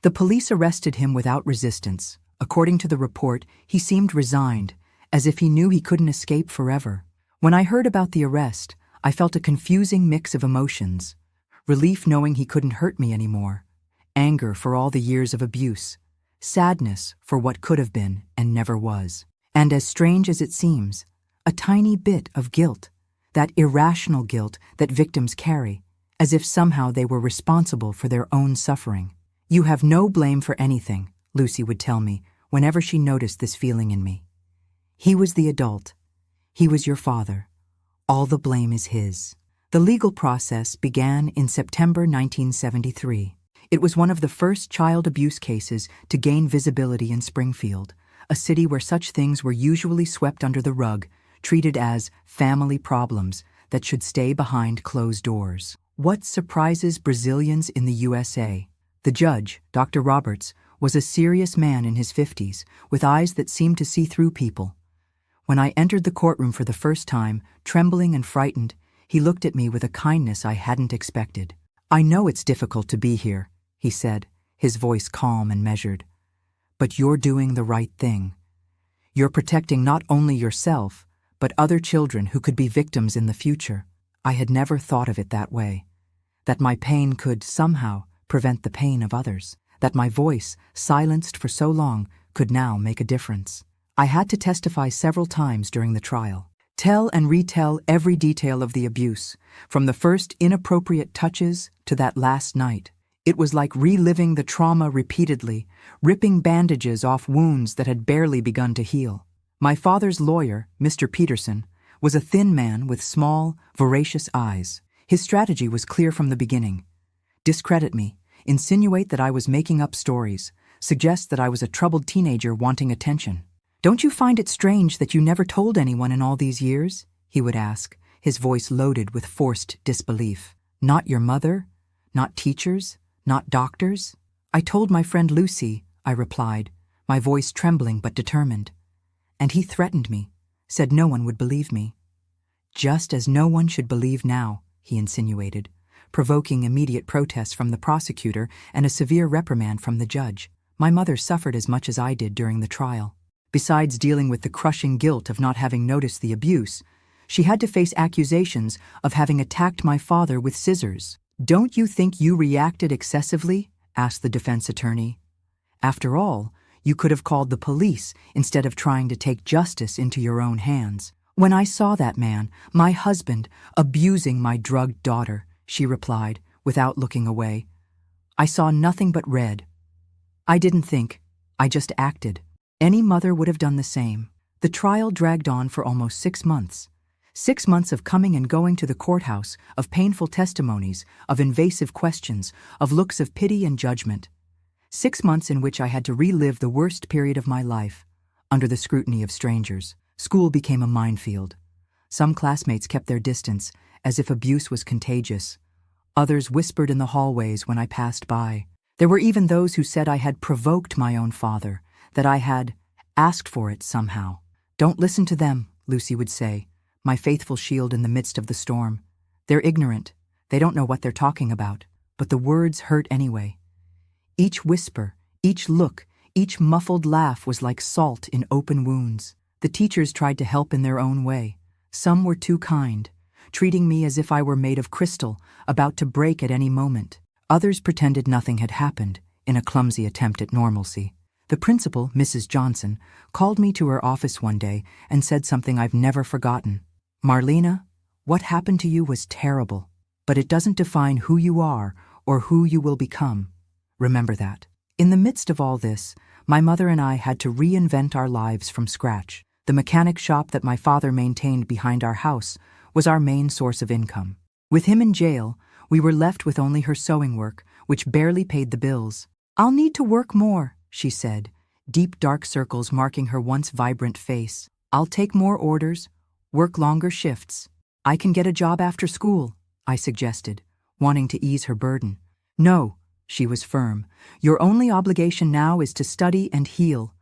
The police arrested him without resistance. According to the report, he seemed resigned, as if he knew he couldn't escape forever. When I heard about the arrest, I felt a confusing mix of emotions. Relief knowing he couldn't hurt me anymore. Anger for all the years of abuse. Sadness for what could have been and never was. And as strange as it seems, a tiny bit of guilt. That irrational guilt that victims carry, as if somehow they were responsible for their own suffering. You have no blame for anything, Lucy would tell me whenever she noticed this feeling in me. He was the adult. He was your father. All the blame is his. The legal process began in September 1973. It was one of the first child abuse cases to gain visibility in Springfield, a city where such things were usually swept under the rug, treated as family problems that should stay behind closed doors. What surprises Brazilians in the USA? The judge, Dr. Roberts, was a serious man in his 50s, with eyes that seemed to see through people. When I entered the courtroom for the first time, trembling and frightened, he looked at me with a kindness I hadn't expected. "I know it's difficult to be here," he said, his voice calm and measured. "But you're doing the right thing. You're protecting not only yourself, but other children who could be victims in the future." I had never thought of it that way. That my pain could, somehow, prevent the pain of others. That my voice, silenced for so long, could now make a difference. I had to testify several times during the trial. Tell and retell every detail of the abuse, from the first inappropriate touches to that last night. It was like reliving the trauma repeatedly, ripping bandages off wounds that had barely begun to heal. My father's lawyer, Mr. Peterson, was a thin man with small, voracious eyes. His strategy was clear from the beginning. Discredit me, insinuate that I was making up stories, suggest that I was a troubled teenager wanting attention. "Don't you find it strange that you never told anyone in all these years?" he would ask, his voice loaded with forced disbelief. "Not your mother? Not teachers? Not doctors?" "I told my friend Lucy," I replied, my voice trembling but determined. "And he threatened me, said no one would believe me." "Just as no one should believe now," he insinuated, provoking immediate protests from the prosecutor and a severe reprimand from the judge. My mother suffered as much as I did during the trial. Besides dealing with the crushing guilt of not having noticed the abuse, she had to face accusations of having attacked my father with scissors. "Don't you think you reacted excessively?" asked the defense attorney. "After all, you could have called the police instead of trying to take justice into your own hands." "When I saw that man, my husband, abusing my drugged daughter," she replied, without looking away, "I saw nothing but red. I didn't think, I just acted." Any mother would have done the same. The trial dragged on for almost 6 months. 6 months of coming and going to the courthouse, of painful testimonies, of invasive questions, of looks of pity and judgment. 6 months in which I had to relive the worst period of my life, under the scrutiny of strangers. School became a minefield. Some classmates kept their distance, as if abuse was contagious. Others whispered in the hallways when I passed by. There were even those who said I had provoked my own father, that I had asked for it somehow. "Don't listen to them," Lucy would say, my faithful shield in the midst of the storm. "They're ignorant. They don't know what they're talking about." But the words hurt anyway. Each whisper, each look, each muffled laugh was like salt in open wounds. The teachers tried to help in their own way. Some were too kind, treating me as if I were made of crystal, about to break at any moment. Others pretended nothing had happened, in a clumsy attempt at normalcy. The principal, Mrs. Johnson, called me to her office one day and said something I've never forgotten. "Marlena, what happened to you was terrible, but it doesn't define who you are or who you will become. Remember that." In the midst of all this, my mother and I had to reinvent our lives from scratch. The mechanic shop that my father maintained behind our house was our main source of income. With him in jail, we were left with only her sewing work, which barely paid the bills. "I'll need to work more," she said, deep dark circles marking her once vibrant face. "I'll take more orders, work longer shifts. I can get a job after school," I suggested, wanting to ease her burden. "No," she was firm. "Your only obligation now is to study and heal.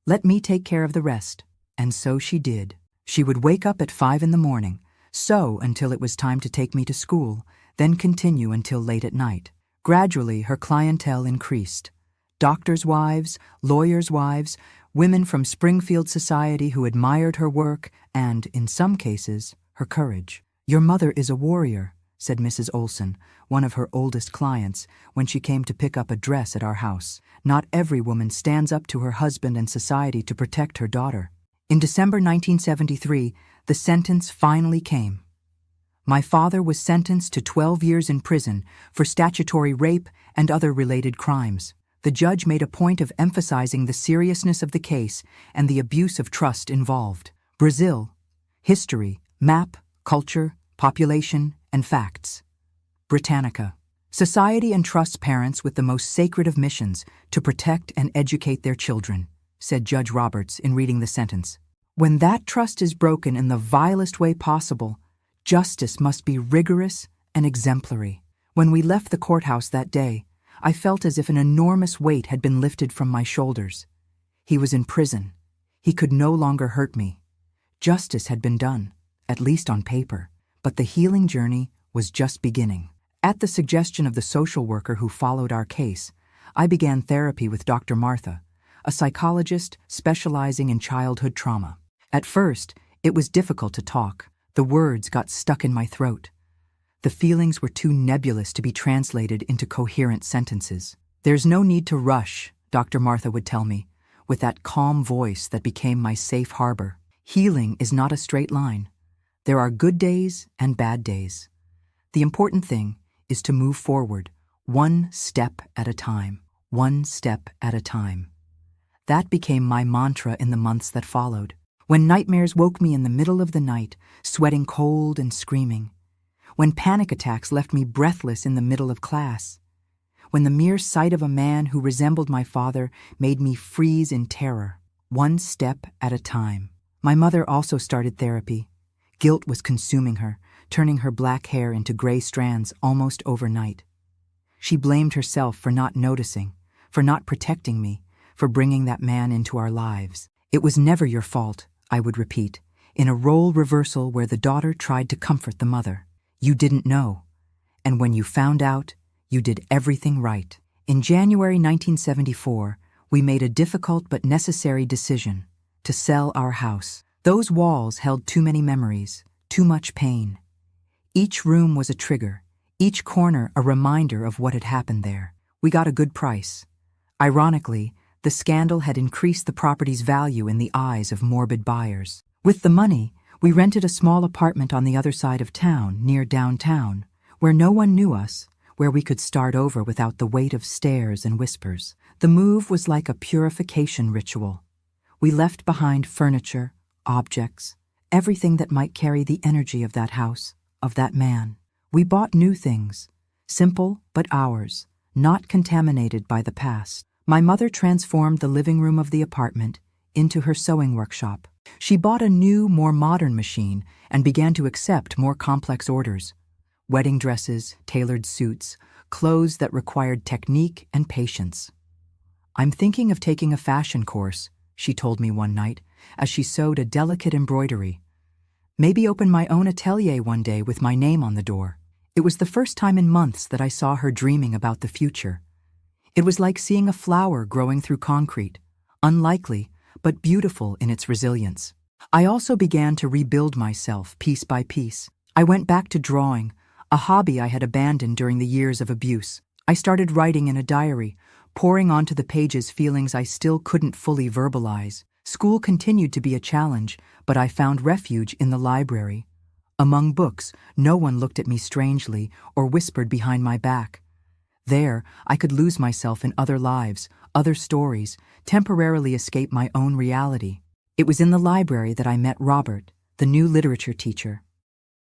Let me take care of the rest." And so she did. She would wake up at 5 in the morning, sew until it was time to take me to school, then continue until late at night. Gradually, her clientele increased. Doctors' wives, lawyers' wives, women from Springfield society who admired her work and, in some cases, her courage. "Your mother is a warrior," said Mrs. Olson, one of her oldest clients, when she came to pick up a dress at our house. "Not every woman stands up to her husband and society to protect her daughter." In December 1973, the sentence finally came. My father was sentenced to 12 years in prison for statutory rape and other related crimes. The judge made a point of emphasizing the seriousness of the case and the abuse of trust involved. Brazil, history, map, culture, population, and facts. Britannica, society entrusts parents with the most sacred of missions to protect and educate their children, said Judge Roberts in reading the sentence. When that trust is broken in the vilest way possible, justice must be rigorous and exemplary. When we left the courthouse that day, I felt as if an enormous weight had been lifted from my shoulders. He was in prison. He could no longer hurt me. Justice had been done, at least on paper, but the healing journey was just beginning. At the suggestion of the social worker who followed our case, I began therapy with Dr. Martha, a psychologist specializing in childhood trauma. At first, it was difficult to talk. The words got stuck in my throat. The feelings were too nebulous to be translated into coherent sentences. "There's no need to rush," Dr. Martha would tell me, with that calm voice that became my safe harbor. "Healing is not a straight line. There are good days and bad days. The important thing is to move forward, one step at a time, one step at a time." That became my mantra in the months that followed. When nightmares woke me in the middle of the night, sweating cold and screaming. When panic attacks left me breathless in the middle of class. When the mere sight of a man who resembled my father made me freeze in terror. One step at a time. My mother also started therapy. Guilt was consuming her, turning her black hair into gray strands almost overnight. She blamed herself for not noticing, for not protecting me, for bringing that man into our lives. "It was never your fault," I would repeat, in a role reversal where the daughter tried to comfort the mother. "You didn't know. And when you found out, you did everything right." In January 1974, we made a difficult but necessary decision to sell our house. Those walls held too many memories, too much pain. Each room was a trigger, each corner a reminder of what had happened there. We got a good price. Ironically, the scandal had increased the property's value in the eyes of morbid buyers. With the money, we rented a small apartment on the other side of town, near downtown, where no one knew us, where we could start over without the weight of stares and whispers. The move was like a purification ritual. We left behind furniture, objects, everything that might carry the energy of that house, of that man. We bought new things, simple but ours, not contaminated by the past. My mother transformed the living room of the apartment into her sewing workshop. She bought a new, more modern machine and began to accept more complex orders. Wedding dresses, tailored suits, clothes that required technique and patience. "I'm thinking of taking a fashion course," she told me one night, as she sewed a delicate embroidery. "Maybe open my own atelier one day with my name on the door." It was the first time in months that I saw her dreaming about the future. It was like seeing a flower growing through concrete, unlikely, but beautiful in its resilience. I also began to rebuild myself piece by piece. I went back to drawing, a hobby I had abandoned during the years of abuse. I started writing in a diary, pouring onto the pages feelings I still couldn't fully verbalize. School continued to be a challenge, but I found refuge in the library. Among books, no one looked at me strangely or whispered behind my back. There, I could lose myself in other lives, other stories, temporarily escape my own reality. It was in the library that I met Robert, the new literature teacher.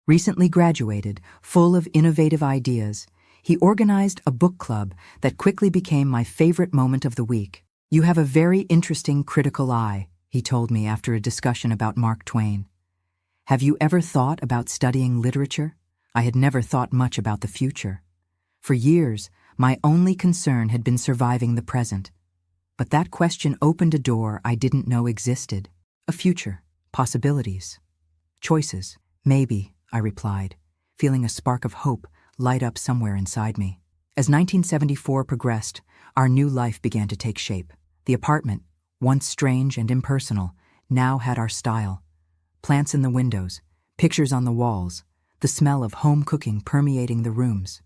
Recently graduated, full of innovative ideas, he organized a book club that quickly became my favorite moment of the week. "You have a very interesting critical eye," he told me after a discussion about Mark Twain. "Have you ever thought about studying literature?" I had never thought much about the future. For years, my only concern had been surviving the present. But that question opened a door I didn't know existed. A future, possibilities, choices. "Maybe," I replied, feeling a spark of hope light up somewhere inside me. As 1974 progressed, our new life began to take shape. The apartment, once strange and impersonal, now had our style. Plants in the windows, pictures on the walls, the smell of home cooking permeating the rooms.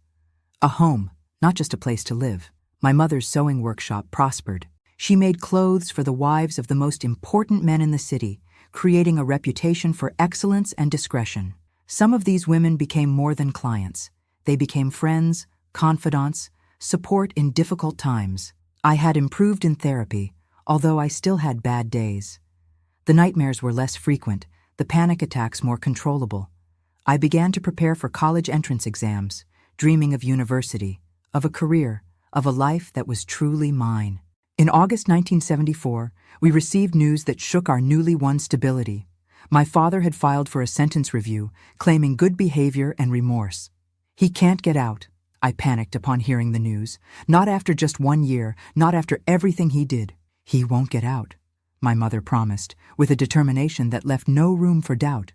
A home, not just a place to live. My mother's sewing workshop prospered. She made clothes for the wives of the most important men in the city, creating a reputation for excellence and discretion. Some of these women became more than clients. They became friends, confidants, support in difficult times. I had improved in therapy, although I still had bad days. The nightmares were less frequent, the panic attacks more controllable. I began to prepare for college entrance exams, dreaming of university, of a career, of a life that was truly mine. In August 1974, we received news that shook our newly won stability. My father had filed for a sentence review, claiming good behavior and remorse. "He can't get out," I panicked upon hearing the news. "Not after just 1 year, not after everything he did." "He won't get out," my mother promised, with a determination that left no room for doubt.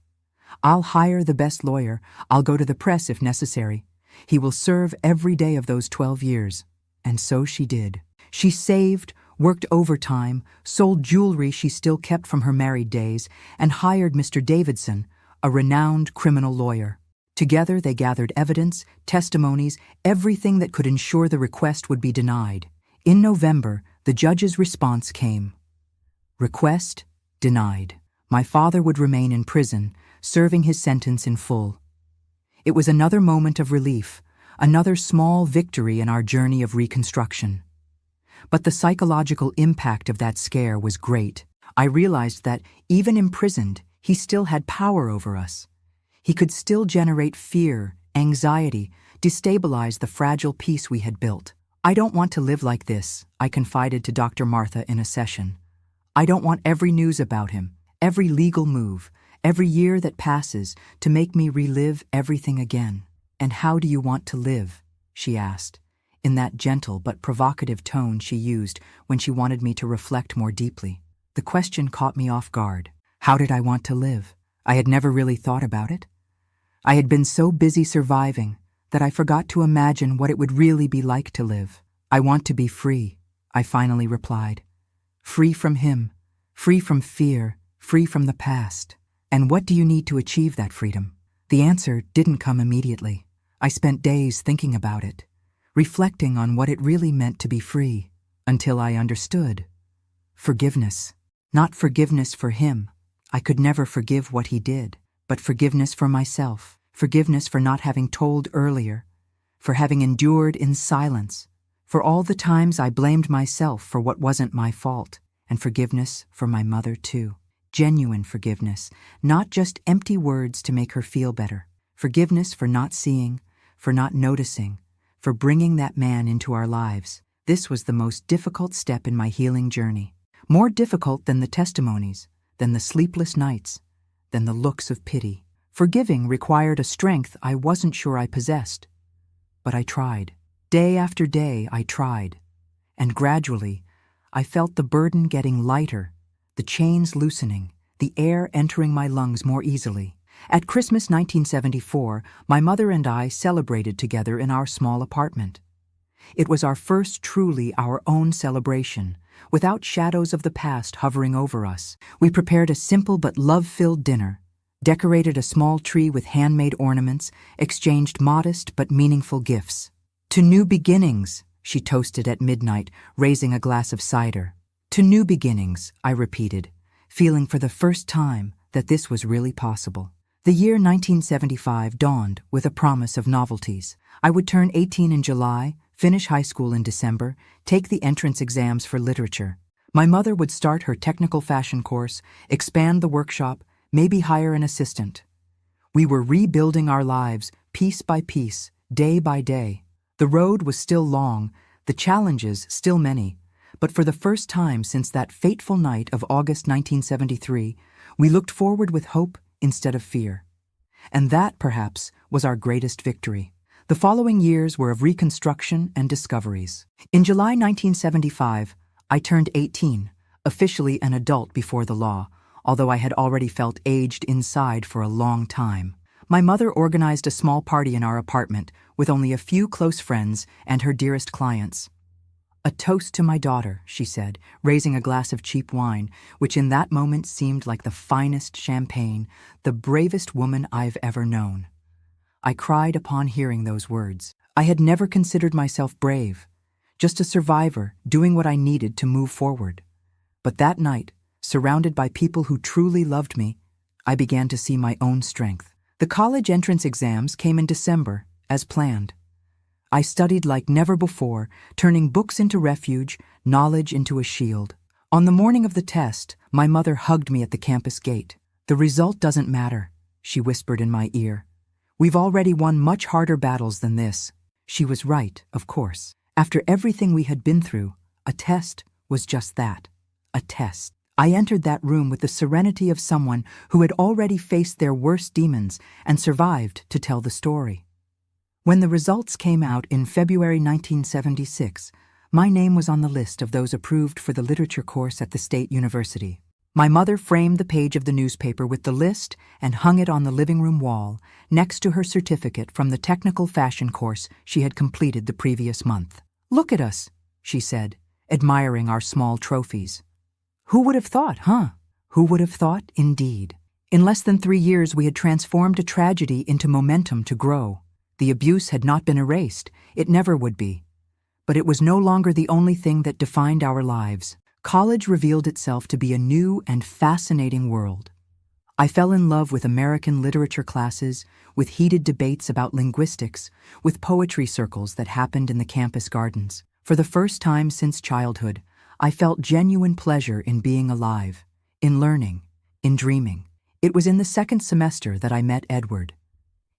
"I'll hire the best lawyer. I'll go to the press if necessary. He will serve every day of those 12 years. And so she did. She saved, worked overtime, sold jewelry she still kept from her married days, and hired Mr. Davidson, a renowned criminal lawyer. Together they gathered evidence, testimonies, everything that could ensure the request would be denied. In November, the judge's response came. Request denied. My father would remain in prison, serving his sentence in full. It was another moment of relief, another small victory in our journey of reconstruction. But the psychological impact of that scare was great. I realized that, even imprisoned, he still had power over us. He could still generate fear, anxiety, destabilize the fragile peace we had built. I don't want to live like this, I confided to Dr. Martha in a session. I don't want every news about him, every legal move, every year that passes to make me relive everything again. And how do you want to live? She asked, in that gentle but provocative tone she used when she wanted me to reflect more deeply. The question caught me off guard. How did I want to live? I had never really thought about it. I had been so busy surviving that I forgot to imagine what it would really be like to live. I want to be free, I finally replied. Free from him, free from fear, free from the past. And what do you need to achieve that freedom? The answer didn't come immediately. I spent days thinking about it, reflecting on what it really meant to be free, until I understood. Forgiveness. Not forgiveness for him. I could never forgive what he did, but forgiveness for myself, forgiveness for not having told earlier, for having endured in silence, for all the times I blamed myself for what wasn't my fault, and forgiveness for my mother too. Genuine forgiveness, not just empty words to make her feel better. Forgiveness for not seeing, for not noticing, for bringing that man into our lives. This was the most difficult step in my healing journey. More difficult than the testimonies, than the sleepless nights, than the looks of pity. Forgiving required a strength I wasn't sure I possessed. But I tried. Day after day I tried. And gradually, I felt the burden getting lighter, the chains loosening, the air entering my lungs more easily. At Christmas 1974, my mother and I celebrated together in our small apartment. It was our first truly our own celebration, without shadows of the past hovering over us. We prepared a simple but love-filled dinner, decorated a small tree with handmade ornaments, exchanged modest but meaningful gifts. To new beginnings, she toasted at midnight, raising a glass of cider. To new beginnings, I repeated, feeling for the first time that this was really possible. The year 1975 dawned with a promise of novelties. I would turn 18 in July, finish high school in December, take the entrance exams for literature. My mother would start her technical fashion course, expand the workshop, maybe hire an assistant. We were rebuilding our lives, piece by piece, day by day. The road was still long, the challenges still many, but for the first time since that fateful night of August 1973, we looked forward with hope instead of fear. And that, perhaps, was our greatest victory. The following years were of reconstruction and discoveries. In July 1975, I turned 18, officially an adult before the law, although I had already felt aged inside for a long time. My mother organized a small party in our apartment with only a few close friends and her dearest clients. A toast to my daughter, she said, raising a glass of cheap wine, which in that moment seemed like the finest champagne, the bravest woman I've ever known. I cried upon hearing those words. I had never considered myself brave, just a survivor doing what I needed to move forward. But that night, surrounded by people who truly loved me, I began to see my own strength. The college entrance exams came in December, as planned. I studied like never before, turning books into refuge, knowledge into a shield. On the morning of the test, my mother hugged me at the campus gate. "The result doesn't matter," she whispered in my ear. "We've already won much harder battles than this." She was right, of course. After everything we had been through, a test was just that, a test. I entered that room with the serenity of someone who had already faced their worst demons and survived to tell the story. When the results came out in February 1976, my name was on the list of those approved for the literature course at the State University. My mother framed the page of the newspaper with the list and hung it on the living room wall next to her certificate from the technical fashion course she had completed the previous month. "Look at us," she said, admiring our small trophies. "Who would have thought, huh? Who would have thought, indeed?" In less than 3 years, we had transformed a tragedy into momentum to grow. The abuse had not been erased. It never would be. But it was no longer the only thing that defined our lives. College revealed itself to be a new and fascinating world. I fell in love with American literature classes, with heated debates about linguistics, with poetry circles that happened in the campus gardens. For the first time since childhood, I felt genuine pleasure in being alive, in learning, in dreaming. It was in the second semester that I met Edward.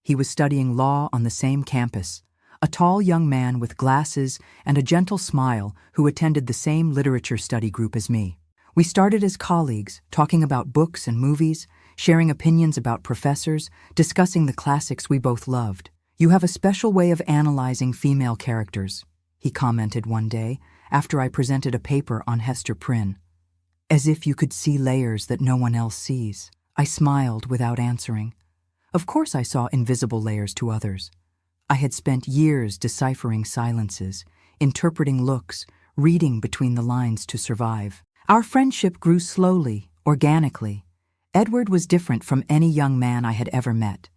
He was studying law on the same campus, a tall young man with glasses and a gentle smile who attended the same literature study group as me. We started as colleagues, talking about books and movies, sharing opinions about professors, discussing the classics we both loved. "You have a special way of analyzing female characters," he commented one day after I presented a paper on Hester Prynne. "As if you could see layers that no one else sees." I smiled without answering. Of course I saw invisible layers to others. I had spent years deciphering silences, interpreting looks, reading between the lines to survive. Our friendship grew slowly, organically. Edward was different from any young man I had ever met.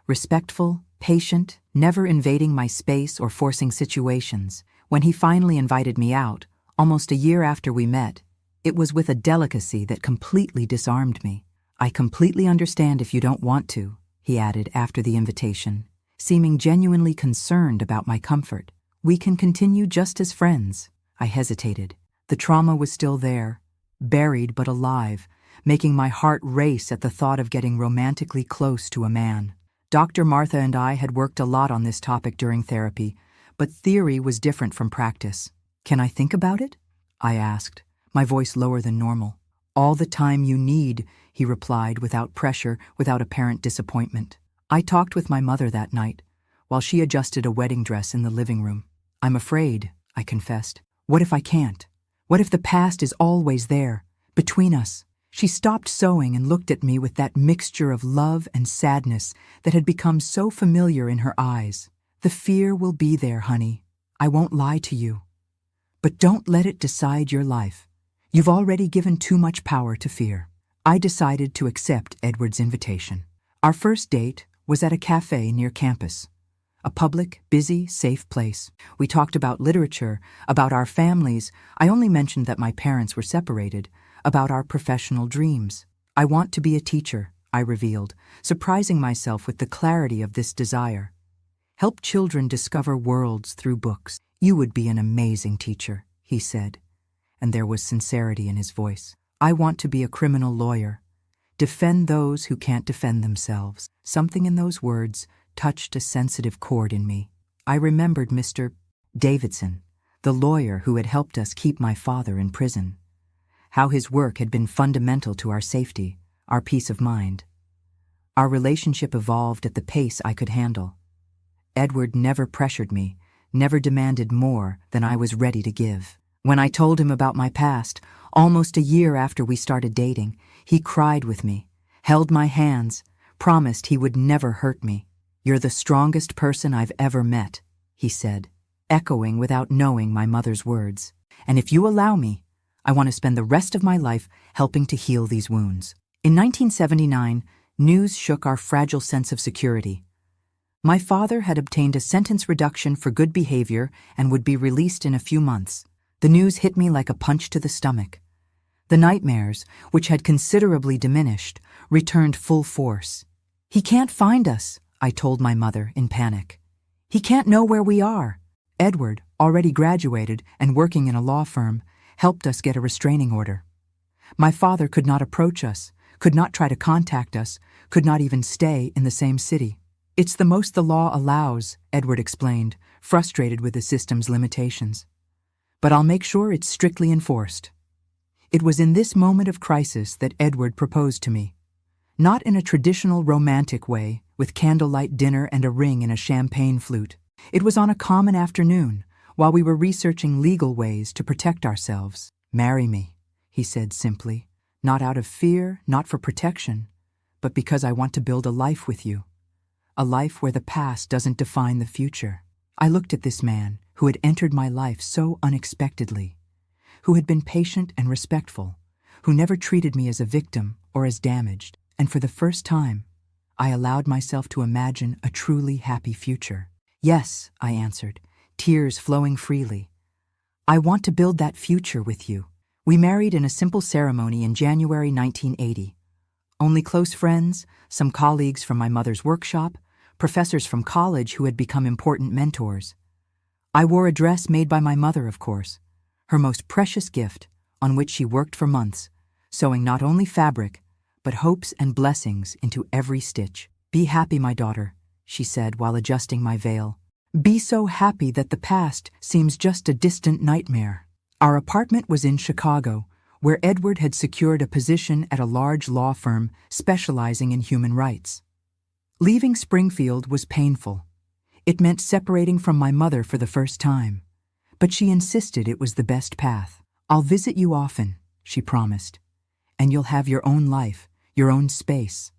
Respectful, patient, never invading my space or forcing situations. When he finally invited me out, almost a year after we met, it was with a delicacy that completely disarmed me. "I completely understand if you don't want to," he added after the invitation, seeming genuinely concerned about my comfort. "We can continue just as friends." I hesitated. The trauma was still there, buried but alive, making my heart race at the thought of getting romantically close to a man. Dr. Martha and I had worked a lot on this topic during therapy, but theory was different from practice. "Can I think about it?" I asked, my voice lower than normal. "All the time you need," he replied without pressure, without apparent disappointment. I talked with my mother that night, while she adjusted a wedding dress in the living room. "I'm afraid," I confessed. "What if I can't? What if the past is always there, between us?" She stopped sewing and looked at me with that mixture of love and sadness that had become so familiar in her eyes. "The fear will be there, honey. I won't lie to you. But don't let it decide your life. You've already given too much power to fear." I decided to accept Edward's invitation. Our first date was at a cafe near campus, a public, busy, safe place. We talked about literature, about our families. I only mentioned that my parents were separated, about our professional dreams. "I want to be a teacher," I revealed, surprising myself with the clarity of this desire. "Help children discover worlds through books." "You would be an amazing teacher," he said, and there was sincerity in his voice. "I want to be a criminal lawyer. Defend those who can't defend themselves." Something in those words touched a sensitive chord in me. I remembered Mr. Davidson, the lawyer who had helped us keep my father in prison. How his work had been fundamental to our safety, our peace of mind. Our relationship evolved at the pace I could handle. Edward never pressured me, never demanded more than I was ready to give. When I told him about my past, almost a year after we started dating, he cried with me, held my hands, promised he would never hurt me. "You're the strongest person I've ever met," he said, echoing without knowing my mother's words. "And if you allow me, I want to spend the rest of my life helping to heal these wounds." In 1979, news shook our fragile sense of security. My father had obtained a sentence reduction for good behavior and would be released in a few months. The news hit me like a punch to the stomach. The nightmares, which had considerably diminished, returned full force. "He can't find us," I told my mother in panic. "He can't know where we are." Edward, already graduated and working in a law firm, helped us get a restraining order. My father could not approach us, could not try to contact us, could not even stay in the same city. "It's the most the law allows," Edward explained, frustrated with the system's limitations. "But I'll make sure it's strictly enforced." It was in this moment of crisis that Edward proposed to me. Not in a traditional romantic way, with candlelight dinner and a ring in a champagne flute. It was on a common afternoon, while we were researching legal ways to protect ourselves. "Marry me," he said simply. Not out of fear, not for protection, but because I want to build a life with you. A life where the past doesn't define the future. I looked at this man who had entered my life so unexpectedly, who had been patient and respectful, who never treated me as a victim or as damaged, and for the first time, I allowed myself to imagine a truly happy future. Yes, I answered, tears flowing freely. I want to build that future with you. We married in a simple ceremony in January 1980. Only close friends, some colleagues from my mother's workshop, professors from college who had become important mentors. I wore a dress made by my mother, of course, her most precious gift, on which she worked for months, sewing not only fabric, but hopes and blessings into every stitch. Be happy, my daughter, she said while adjusting my veil. Be so happy that the past seems just a distant nightmare. Our apartment was in Chicago, where Edward had secured a position at a large law firm specializing in human rights. Leaving Springfield was painful. It meant separating from my mother for the first time, but she insisted it was the best path. I'll visit you often, she promised, and you'll have your own life, your own space.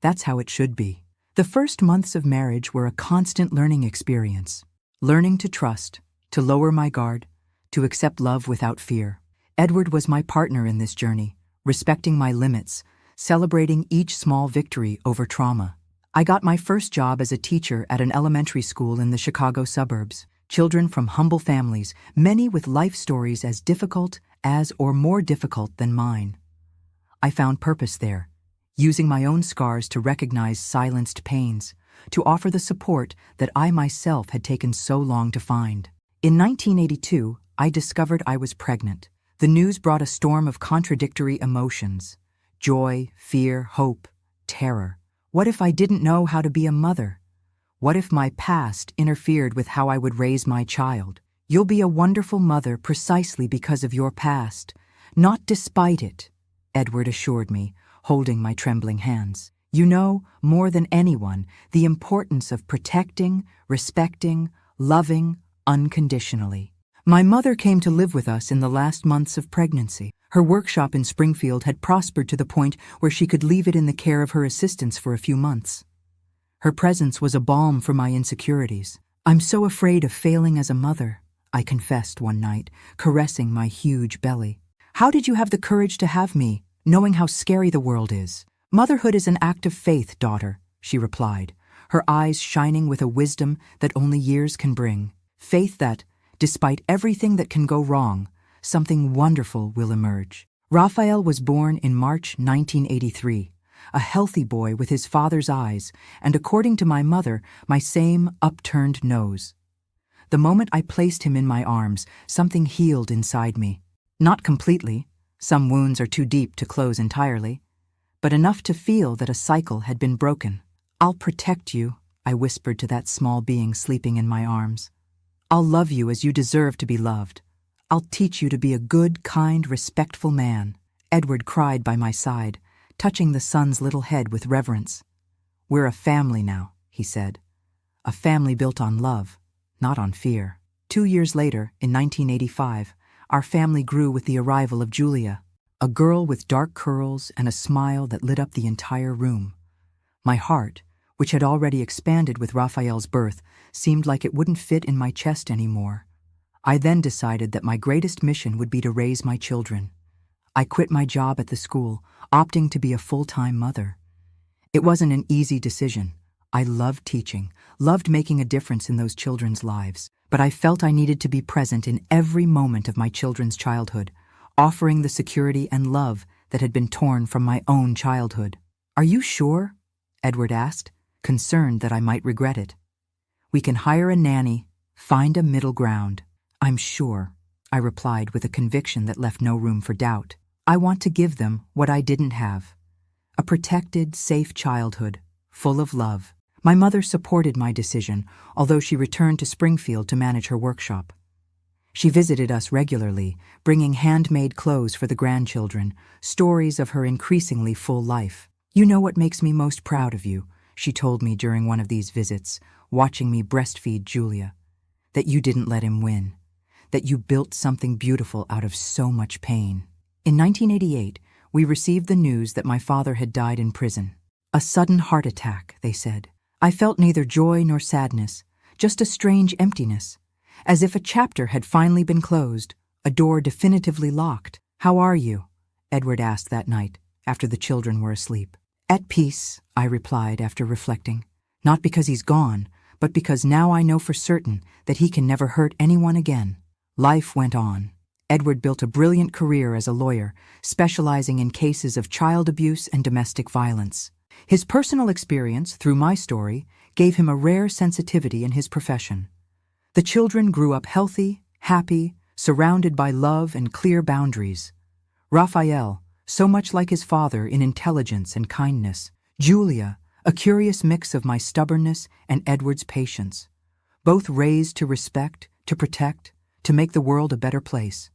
That's how it should be. The first months of marriage were a constant learning experience, learning to trust, to lower my guard, to accept love without fear. Edward was my partner in this journey, respecting my limits, celebrating each small victory over trauma. I got my first job as a teacher at an elementary school in the Chicago suburbs. Children from humble families, many with life stories as difficult as or more difficult than mine. I found purpose there, using my own scars to recognize silenced pains, to offer the support that I myself had taken so long to find. In 1982, I discovered I was pregnant. The news brought a storm of contradictory emotions: joy, fear, hope, terror. What if I didn't know how to be a mother? What if my past interfered with how I would raise my child? You'll be a wonderful mother precisely because of your past, not despite it, Edward assured me, holding my trembling hands. You know, more than anyone, the importance of protecting, respecting, loving unconditionally. My mother came to live with us in the last months of pregnancy. Her workshop in Springfield had prospered to the point where she could leave it in the care of her assistants for a few months. Her presence was a balm for my insecurities. I'm so afraid of failing as a mother, I confessed one night, caressing my huge belly. How did you have the courage to have me, knowing how scary the world is? Motherhood is an act of faith, daughter, she replied, her eyes shining with a wisdom that only years can bring. Faith that, despite everything that can go wrong, something wonderful will emerge. Raphael was born in March 1983, a healthy boy with his father's eyes and, according to my mother, my same upturned nose. The moment I placed him in my arms, something healed inside me. Not completely, some wounds are too deep to close entirely, but enough to feel that a cycle had been broken. I'll protect you, I whispered to that small being sleeping in my arms. I'll love you as you deserve to be loved. I'll teach you to be a good, kind, respectful man. Edward cried by my side, touching the son's little head with reverence. We're a family now, he said. A family built on love, not on fear. 2 years later, in 1985, our family grew with the arrival of Julia, a girl with dark curls and a smile that lit up the entire room. My heart, which had already expanded with Raphael's birth, seemed like it wouldn't fit in my chest anymore. I then decided that my greatest mission would be to raise my children. I quit my job at the school, opting to be a full-time mother. It wasn't an easy decision. I loved teaching, loved making a difference in those children's lives, but I felt I needed to be present in every moment of my children's childhood, offering the security and love that had been torn from my own childhood. Are you sure? Edward asked, concerned that I might regret it. We can hire a nanny, find a middle ground. I'm sure, I replied with a conviction that left no room for doubt. I want to give them what I didn't have. A protected, safe childhood, full of love. My mother supported my decision, although she returned to Springfield to manage her workshop. She visited us regularly, bringing handmade clothes for the grandchildren, stories of her increasingly full life. You know what makes me most proud of you, she told me during one of these visits, watching me breastfeed Julia. That you didn't let him win. That you built something beautiful out of so much pain. In 1988, we received the news that my father had died in prison. A sudden heart attack, they said. I felt neither joy nor sadness, just a strange emptiness, as if a chapter had finally been closed, a door definitively locked. "How are you?" Edward asked that night, after the children were asleep. "At peace," I replied after reflecting. "Not because he's gone, but because now I know for certain that he can never hurt anyone again." Life went on. Edward built a brilliant career as a lawyer, specializing in cases of child abuse and domestic violence. His personal experience, through my story, gave him a rare sensitivity in his profession. The children grew up healthy, happy, surrounded by love and clear boundaries. Raphael, so much like his father in intelligence and kindness. Julia, a curious mix of my stubbornness and Edward's patience. Both raised to respect, to protect, to make the world a better place.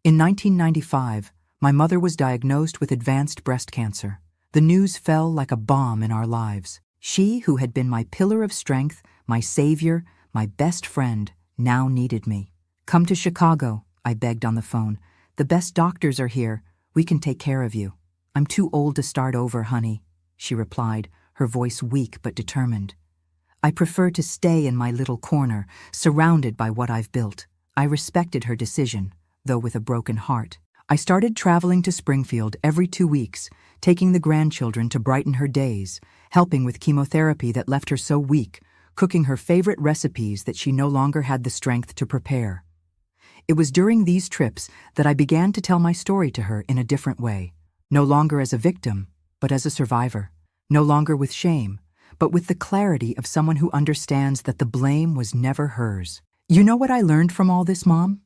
In 1995, my mother was diagnosed with advanced breast cancer. The news fell like a bomb in our lives. She, who had been my pillar of strength, my savior, my best friend, now needed me. "Come to Chicago," I begged on the phone. "The best doctors are here. We can take care of you." "I'm too old to start over, honey," she replied, her voice weak but determined. "I prefer to stay in my little corner, surrounded by what I've built." I respected her decision, though with a broken heart. I started traveling to Springfield every 2 weeks, taking the grandchildren to brighten her days, helping with chemotherapy that left her so weak, cooking her favorite recipes that she no longer had the strength to prepare. It was during these trips that I began to tell my story to her in a different way, no longer as a victim, but as a survivor, no longer with shame, but with the clarity of someone who understands that the blame was never hers. "You know what I learned from all this, Mom?"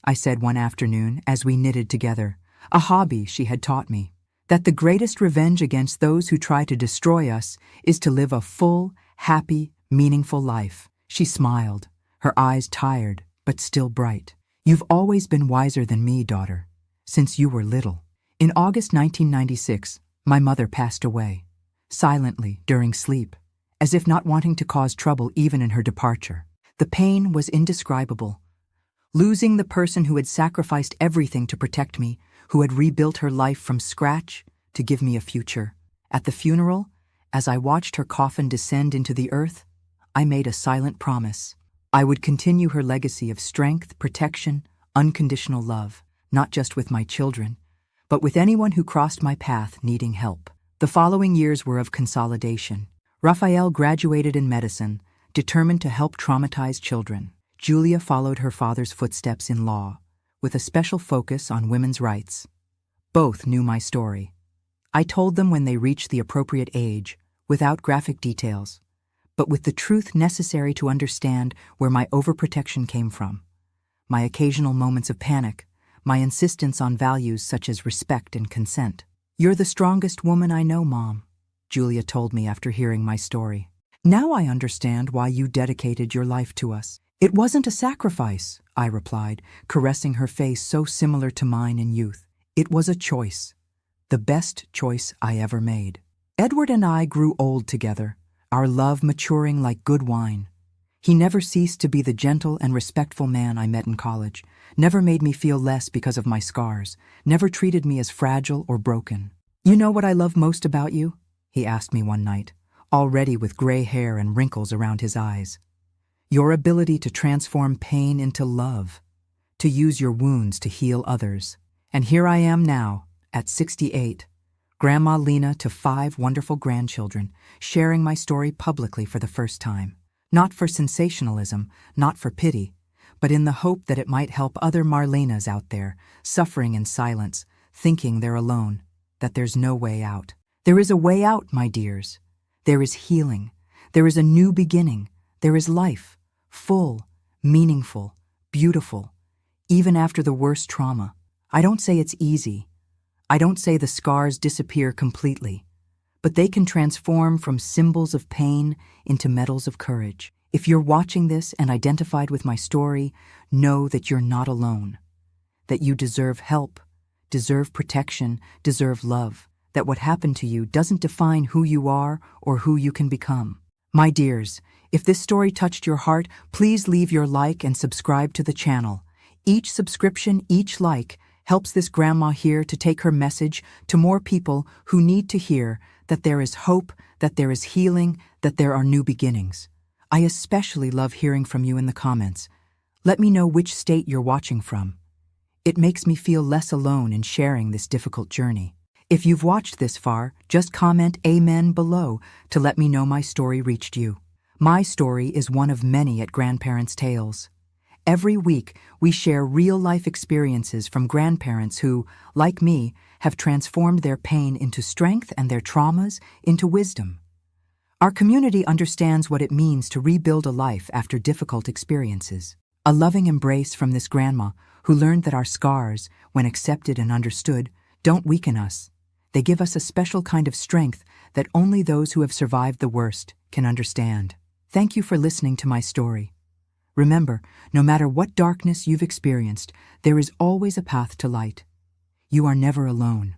I said one afternoon as we knitted together, a hobby she had taught me. "That the greatest revenge against those who try to destroy us is to live a full, happy, meaningful life." She smiled, her eyes tired, but still bright. "You've always been wiser than me, daughter, since you were little." In August 1996, my mother passed away, silently during sleep, as if not wanting to cause trouble even in her departure. The pain was indescribable. Losing the person who had sacrificed everything to protect me, who had rebuilt her life from scratch to give me a future. At the funeral, as I watched her coffin descend into the earth, I made a silent promise. I would continue her legacy of strength, protection, unconditional love, not just with my children, but with anyone who crossed my path needing help. The following years were of consolidation. Raphael graduated in medicine, determined to help traumatized children. Julia followed her father's footsteps in law, with a special focus on women's rights. Both knew my story. I told them when they reached the appropriate age, without graphic details, but with the truth necessary to understand where my overprotection came from. My occasional moments of panic, my insistence on values such as respect and consent. "You're the strongest woman I know, Mom," Julia told me after hearing my story. "Now I understand why you dedicated your life to us." "It wasn't a sacrifice," I replied, caressing her face so similar to mine in youth. "It was a choice, the best choice I ever made." Edward and I grew old together, our love maturing like good wine. He never ceased to be the gentle and respectful man I met in college, never made me feel less because of my scars, never treated me as fragile or broken. "You know what I love most about you?" he asked me one night, already with gray hair and wrinkles around his eyes. "Your ability to transform pain into love, to use your wounds to heal others." And here I am now, at 68, Grandma Lena to 5 wonderful grandchildren, sharing my story publicly for the first time. Not for sensationalism, not for pity, but in the hope that it might help other Marlenas out there, suffering in silence, thinking they're alone, that there's no way out. There is a way out, my dears. There is healing. There is a new beginning. There is life, full, meaningful, beautiful, even after the worst trauma. I don't say it's easy. I don't say the scars disappear completely, but they can transform from symbols of pain into medals of courage. If you're watching this and identified with my story, know that you're not alone, that you deserve help, deserve protection, deserve love, that what happened to you doesn't define who you are or who you can become. My dears, if this story touched your heart, please leave your like and subscribe to the channel. Each subscription, each like, helps this grandma here to take her message to more people who need to hear that there is hope, that there is healing, that there are new beginnings. I especially love hearing from you in the comments. Let me know which state you're watching from. It makes me feel less alone in sharing this difficult journey. If you've watched this far, just comment Amen below to let me know my story reached you. My story is one of many at Grandparents' Tales. Every week, we share real-life experiences from grandparents who, like me, have transformed their pain into strength and their traumas into wisdom. Our community understands what it means to rebuild a life after difficult experiences. A loving embrace from this grandma who learned that our scars, when accepted and understood, don't weaken us. They give us a special kind of strength that only those who have survived the worst can understand. Thank you for listening to my story. Remember, no matter what darkness you've experienced, there is always a path to light. You are never alone.